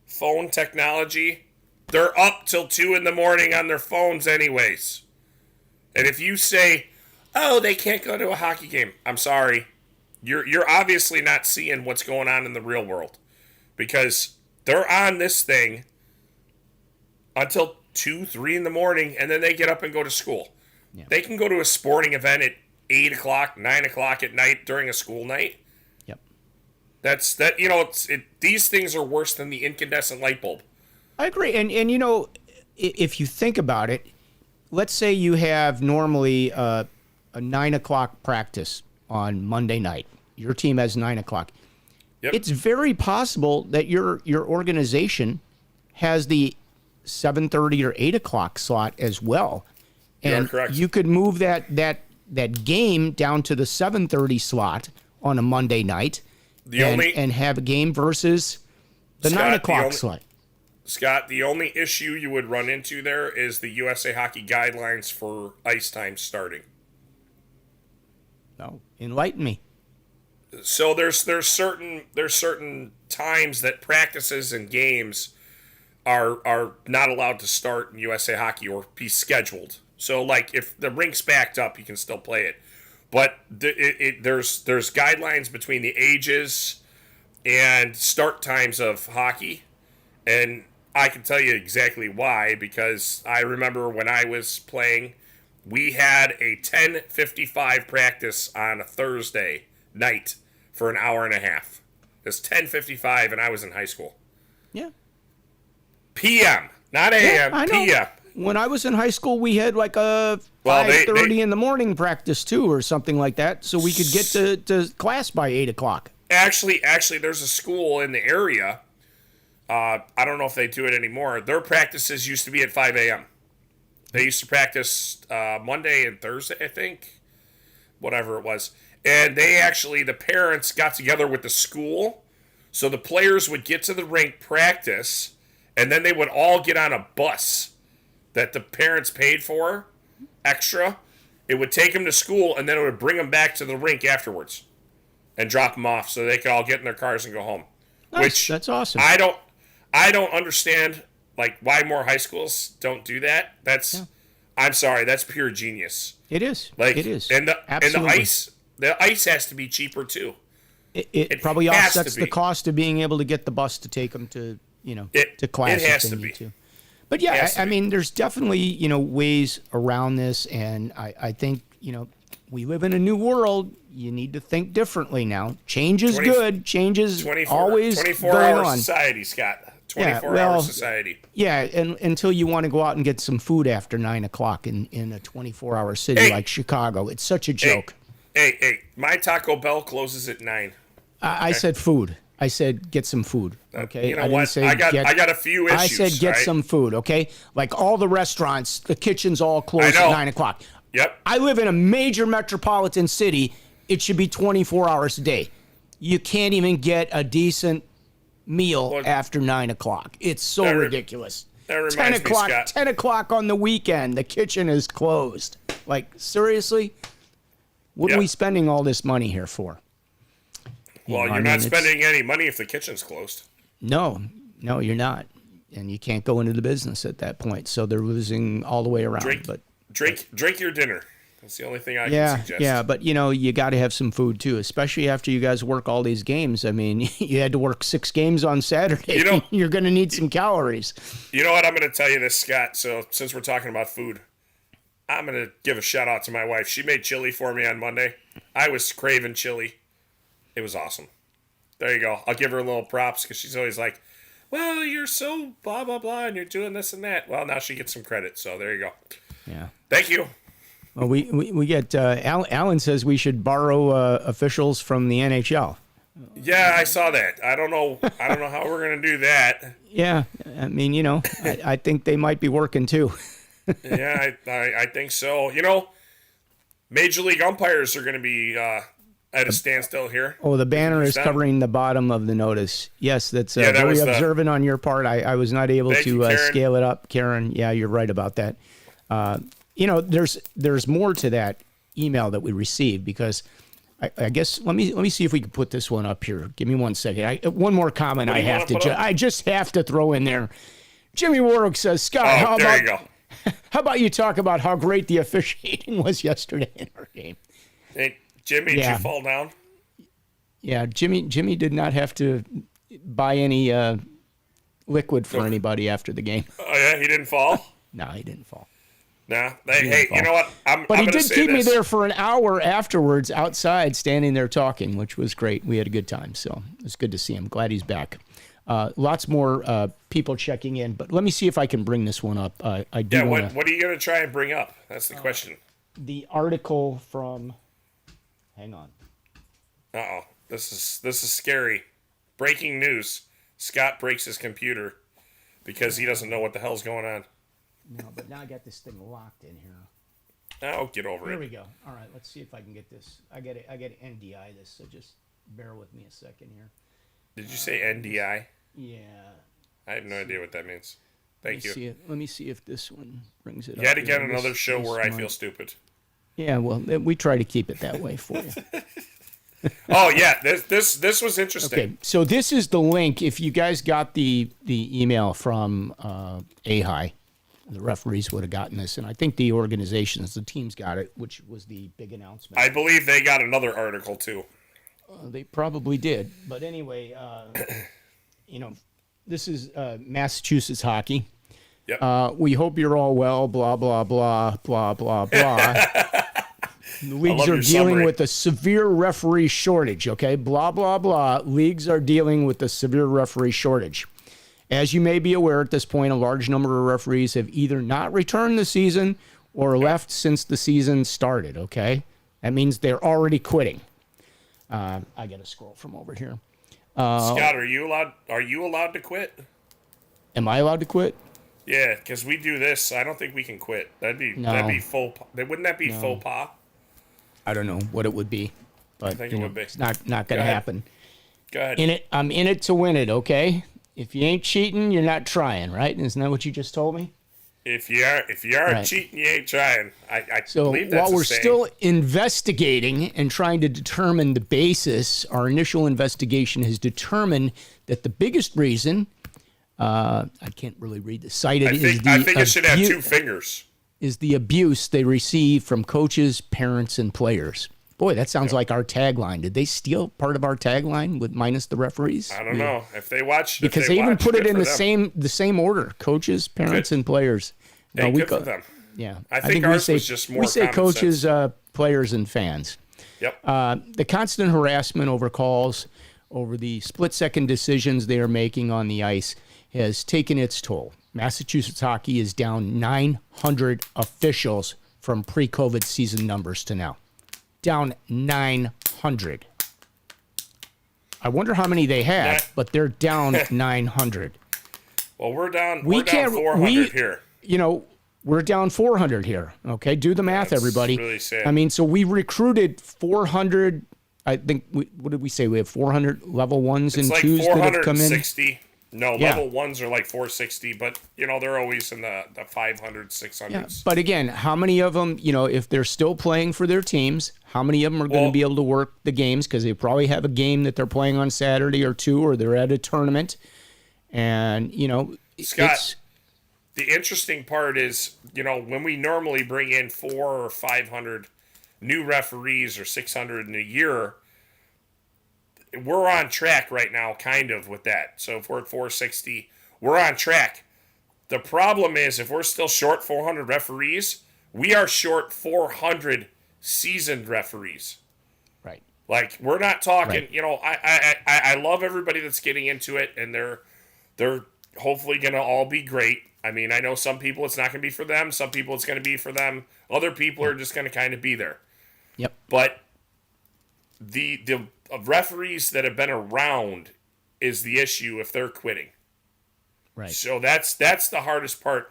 phone technology, they're up till 2 in the morning on their phones anyways. And if you say, oh, they can't go to a hockey game, I'm sorry. You're obviously not seeing what's going on in the real world. Because they're on this thing until 2, 3 in the morning, and then they get up and go to school. Yeah. They can go to a sporting event at 8 o'clock, 9 o'clock at night during a school night. Yep. These things are worse than the incandescent light bulb. I agree. And if you think about it, let's say you have normally a 9 o'clock practice on Monday night. Your team has 9 o'clock. Yep. It's very possible that your organization has the 7:30 or 8 o'clock slot as well. And correct. you could move that game down to the 7:30 slot on a Monday night and have a game versus the 9 o'clock slot. Scott, the only issue you would run into there is the USA Hockey guidelines for ice time starting. No, enlighten me. So there's certain times that practices and games are not allowed to start in USA Hockey or be scheduled. So like if the rink's backed up, you can still play it, but there's guidelines between the ages and start times of hockey, and I can tell you exactly why, because I remember when I was playing, we had a 10:55 practice on a Thursday night for an hour and a half. It's 10:55, and I was in high school. Yeah. PM, not AM, I know. PM. When I was in high school, we had like a 5:30 in the morning practice too, or something like that, so we could get to class by 8 o'clock. Actually, there's a school in the area. I don't know if they do it anymore. Their practices used to be at 5 a.m. They used to practice Monday and Thursday, I think, whatever it was. And the parents got together with the school, so the players would get to the rink, practice, and then they would all get on a bus that the parents paid for extra. It would take them to school, and then it would bring them back to the rink afterwards and drop them off so they could all get in their cars and go home. Nice. That's awesome. I don't understand like why more high schools don't do that. I'm sorry, that's pure genius. It is. Like it is. And the Absolutely. ice has to be cheaper too. It probably offsets the cost of being able to get the bus to take them to to class. It has if they to need be. to. But yeah, I mean, there's definitely ways around this, and I think we live in a new world. You need to think differently now. Change is good. Change is always 24-hour going on. society, Scott. 24-hour society. Yeah, and until you want to go out and get some food after 9 o'clock in a 24-hour city like Chicago. It's such a joke. Hey, my Taco Bell closes at 9. I said food. I said get some food. Okay. You know what? I got a few issues. I said get some food. Okay. Like all the restaurants, the kitchens all close at 9 o'clock. Yep. I live in a major metropolitan city. It should be 24 hours a day. You can't even get a decent meal after 9 o'clock. It's so ridiculous. That reminds 10 o'clock, me, Scott. 10 o'clock on the weekend, the kitchen is closed. Like, seriously? What are we spending all this money here for? Well, you're not spending any money if the kitchen's closed. No, you're not. And you can't go into the business at that point. So they're losing all the way around. Drink your dinner. That's the only thing I can suggest. Yeah, but you got to have some food too, especially after you guys work all these games. I mean, you had to work 6 games on Saturday. You're going to need some calories. You know what? I'm going to tell you this, Scott. So since we're talking about food, I'm going to give a shout out to my wife. She made chili for me on Monday. I was craving chili. It was awesome. There you go. I'll give her a little props because she's always like, well, you're so blah, blah, blah, and you're doing this and that. Well, now she gets some credit, so there you go. Yeah. Thank you. Well, we get Alan says we should borrow officials from the NHL. Yeah, I saw that. I don't know how we're gonna do that. Yeah, I mean, I think they might be working too. Yeah, I think so. Major League umpires are gonna be at a standstill here. Oh, the banner is covering the bottom of the notice. Yes, that's very observant on your part. I was not able to scale it up, Karen. Yeah, you're right about that. There's more to that email that we received because I guess let me see if we can put this one up here. Give me 1 second. One more comment I just have to throw in there. Jimmy Warwick says, Scott, how about you talk about how great the officiating was yesterday in our game? Hey, Jimmy, did you fall down? Yeah, Jimmy did not have to buy any liquid for anybody after the game. Oh yeah, he didn't fall? No, he didn't fall. Nah. Hey, you know what? But he did keep me there for an hour afterwards outside, standing there talking, which was great. We had a good time, so it was good to see him. Glad he's back. Lots more people checking in, but let me see if I can bring this one up. What are you going to try and bring up? That's the question. The article from... Hang on. Uh-oh. This is scary. Breaking news. Scott breaks his computer because he doesn't know what the hell's going on. No, but now I got this thing locked in here. Oh, get over There it. we go. All right, let's see if I can get this. I got to NDI this, so just bear with me a second here. Did you say NDI? Yeah. I have no idea what that means. Thank you. Let me see if this one brings it up. Yet again, here. another show this where I might- feel stupid. Yeah, well, we try to keep it that way for you. Oh yeah, this was interesting. Okay, so this is the link. If you guys got the email from AHI, the referees would have gotten this, and I think the organizations, the teams got it, which was the big announcement. I believe they got another article too. They probably did, but anyway, this is Massachusetts hockey. Yep. We hope you're all well. Blah blah blah blah blah blah. The leagues love are your dealing summary. with a severe referee shortage. Okay, blah blah blah. Leagues are dealing with a severe referee shortage. As you may be aware, at this point, a large number of referees have either not returned this season or left since the season started. Okay, that means they're already quitting. I got to scroll from over here. Scott, are you allowed to quit? Am I allowed to quit? Yeah, because we do this. I don't think we can quit. That'd be faux. Wouldn't that be faux pas? I don't know what it would be, but think it would be. it's not going to ahead. happen. Go ahead. I'm in it to win it. Okay, if you ain't cheating, you're not trying, right? Isn't that what you just told me? If you are Right. cheating, you ain't trying. I So believe that's while the we're saying. still investigating and trying to determine the basis, our initial investigation has determined that the biggest reason, I can't really read the cited, I think it should have two fingers. is the abuse they receive from coaches, parents, and players. Boy, that sounds like our tagline. Did they steal part of our tagline with minus the referees? I don't know if they watch. Because they even put it in the same order: coaches, parents, and players. Hey, we good for them. Yeah, I think we ours say, was just more we say common coaches, players, and fans. Yep. The constant harassment over calls, over the split-second decisions they are making on the ice, has taken its toll. Massachusetts hockey is down 900 officials from pre-COVID season numbers to now. Down 900. I wonder how many they had, Yeah. but they're down 900. Well, we're down. We We're down can't- 400 here. We're down 400 here. Okay, do the math, That's everybody. really sad. I mean, so we recruited 400. I think what did we say? We have 400 level ones It's and like twos that have come in. 460. No, Yeah. level ones are like 460, but they're always in the 500, 600s. Yeah, but again, how many of them? If they're still playing for their teams, how many of them are going Well- to be able to work the games? Because they probably have a game that they're playing on Saturday or two, or they're at a tournament, and Scott, it's the interesting part is, when we normally bring in 400 or 500 new referees or 600 in a year, we're on track right now, kind of, with that. So if we're at 460, we're on track. The problem is, if we're still short 400 referees, we are short 400 seasoned referees. right. Like, we're not talking, Right. I love everybody that's getting into it, and they're hopefully going to all be great. I mean, I know some people it's not going to be for them. Some people it's going to be for them. Other people are just going to kind of be there. Yep. But the referees that have been around is the issue if they're quitting. Right. So that's the hardest part.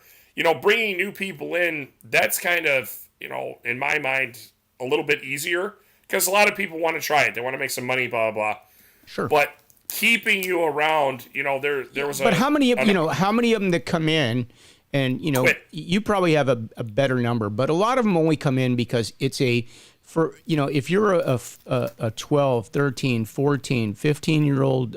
Bringing new people in, that's kind of, in my mind, a little bit easier because a lot of people want to try it. They want to make some money, blah, blah, blah. Sure. But keeping you around, there was But how many of them that come in, and Quit. you probably have a better number, but a lot of them only come in because it's if you're a 12, 13, 14, 15-year-old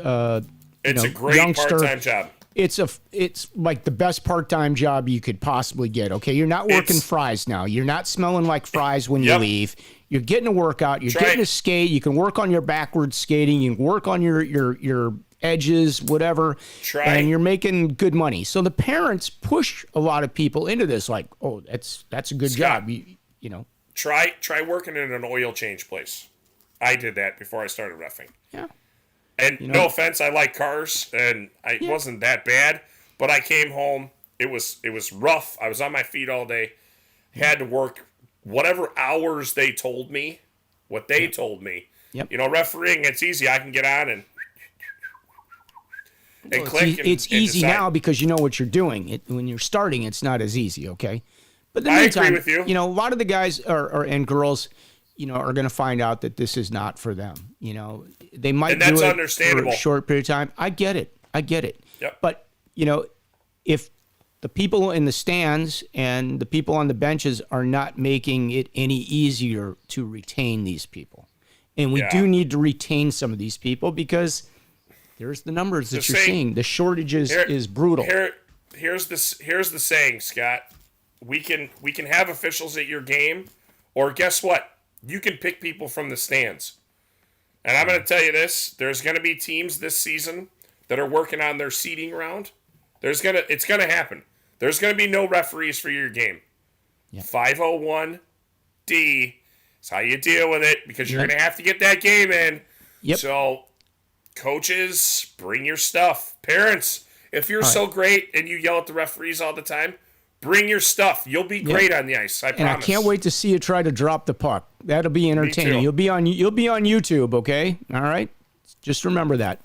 it's a great youngster, part-time job. it's like the best part-time job you could possibly get. Okay, you're not working It's- fries now. You're not smelling like fries when you Yep. leave. You're getting a workout. You're Try getting it. to skate. You can work on your backwards skating. You can work on your edges, whatever. Try and it. you're making good money. So the parents push a lot of people into this. Like, oh, that's a good Scott. job. You know. Try working in an oil change place. I did that before I started reffing. Yeah. And no offense, I like cars, and it wasn't that bad. But I came home. It was rough. I was on my feet all day. Had to work whatever hours they told me, what they told me. Yep. Refereeing, it's easy. I can get on and click. It's easy decide. now because you know what you're doing. When you're starting, it's not as easy, okay? But in the I meantime, agree with you. A lot of the guys and girls, are going to find out that this is not for them. They might And that's do it understandable. for a short period of time. I get it. Yep. But, if the people in the stands and the people on the benches are not making it any easier to retain these people. And we do need to retain some of these people because there's the numbers that you're seeing. The shortage is brutal. Here's the saying, Scott. We can have officials at your game, or guess what? You can pick people from the stands. And I'm going to tell you this: there's going to be teams this season that are working on their seeding round. It's going to happen. There's going to be no referees for your game. Yeah. 501D is how you deal with it because you're going to have to get that game in. Yep. So, coaches, bring your stuff. Parents, if you're so great and you yell at the referees all the time, bring your stuff. You'll be great on the ice. I promise. And I can't wait to see you try to drop the puck. That'll be entertaining. Me too. You'll be on YouTube, okay? All right? Just remember that.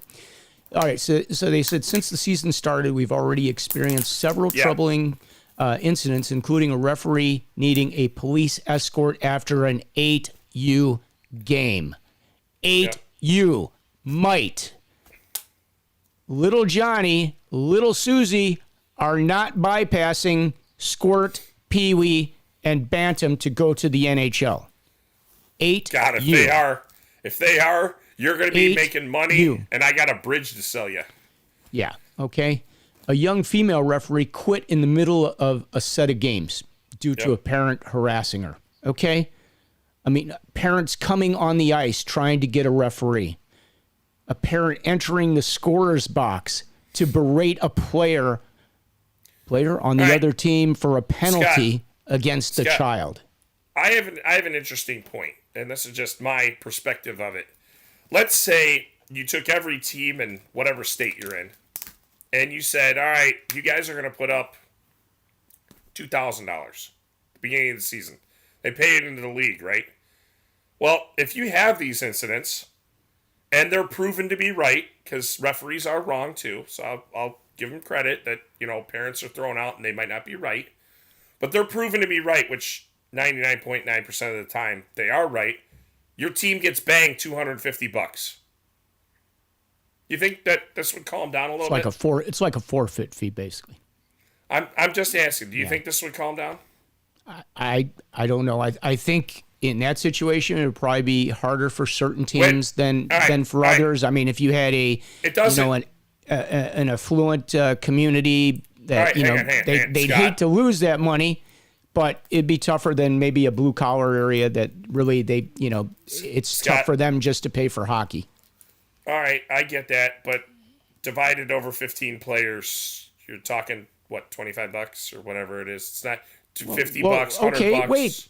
All right, so they said since the season started, we've already experienced several troubling incidents, including a referee needing a police escort after an 8U game. 8U might. Little Johnny, little Susie are not bypassing Squirt, Pee-wee, and Bantam to go to the NHL. 8U. God, if they are, you're going to be making money, and I got a bridge to sell you. Yeah, okay. A young female referee quit in the middle of a set of games due to a parent harassing her, okay? I mean, parents coming on the ice trying to get a referee. A parent entering the scorer's box to berate a player on the other team for a penalty against the child. I have an interesting point, and this is just my perspective of it. Let's say you took every team in whatever state you're in, and you said, all right, you guys are going to put up $2,000 at the beginning of the season. They pay it into the league, right? Well, if you have these incidents, and they're proven to be right, because referees are wrong too, so I'll give them credit that, parents are thrown out and they might not be right, but they're proven to be right, which 99.9% of the time they are right. Your team gets banged $250. You think that this would calm down a little bit? It's like a forfeit fee, basically. I'm just asking. Do you think this would calm down? I don't know. I think in that situation it would probably be harder for certain teams than for others. I mean, if you had an affluent community that they'd hate to lose that money, but it'd be tougher than maybe a blue collar area that really it's Scott, tough for them just to pay for hockey. All right, I get that, but divided over 15 players, you're talking what, $25 or whatever it is. It's not $50, $100. Okay, wait.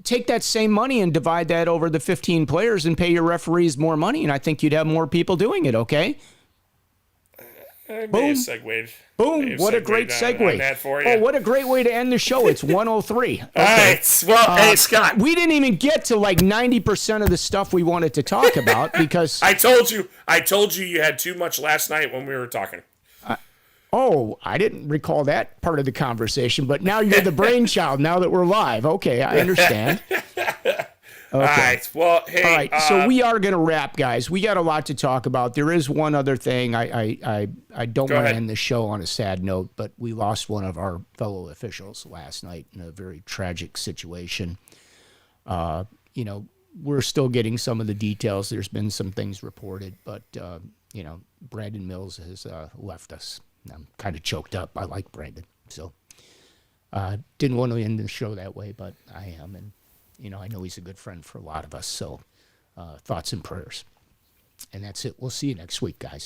Take that same money and divide that over the 15 players and pay your referees more money, and I think you'd have more people doing it, okay? Boom. Boom. What a great segue. On that for you. Oh, what a great way to end the show. It's 103. Okay. All right. Well, hey, Scott. We didn't even get to like 90% of the stuff we wanted to talk about because... I told you you had too much last night when we were talking. I didn't recall that part of the conversation, but now you're the brainchild now that we're live. Okay, I understand. Okay. All right. Well, hey. All right. So we are going to wrap, guys. We got a lot to talk about. There is one other thing. I don't want to end the show on a sad note, but we lost one of our fellow officials last night in a very tragic situation. We're still getting some of the details. There's been some things reported, but Brandon Mills has left us. I'm kind of choked up. I like Brandon, so didn't want to end the show that way, but I am, and I know he's a good friend for a lot of us. So thoughts and prayers, and that's it. We'll see you next week, guys.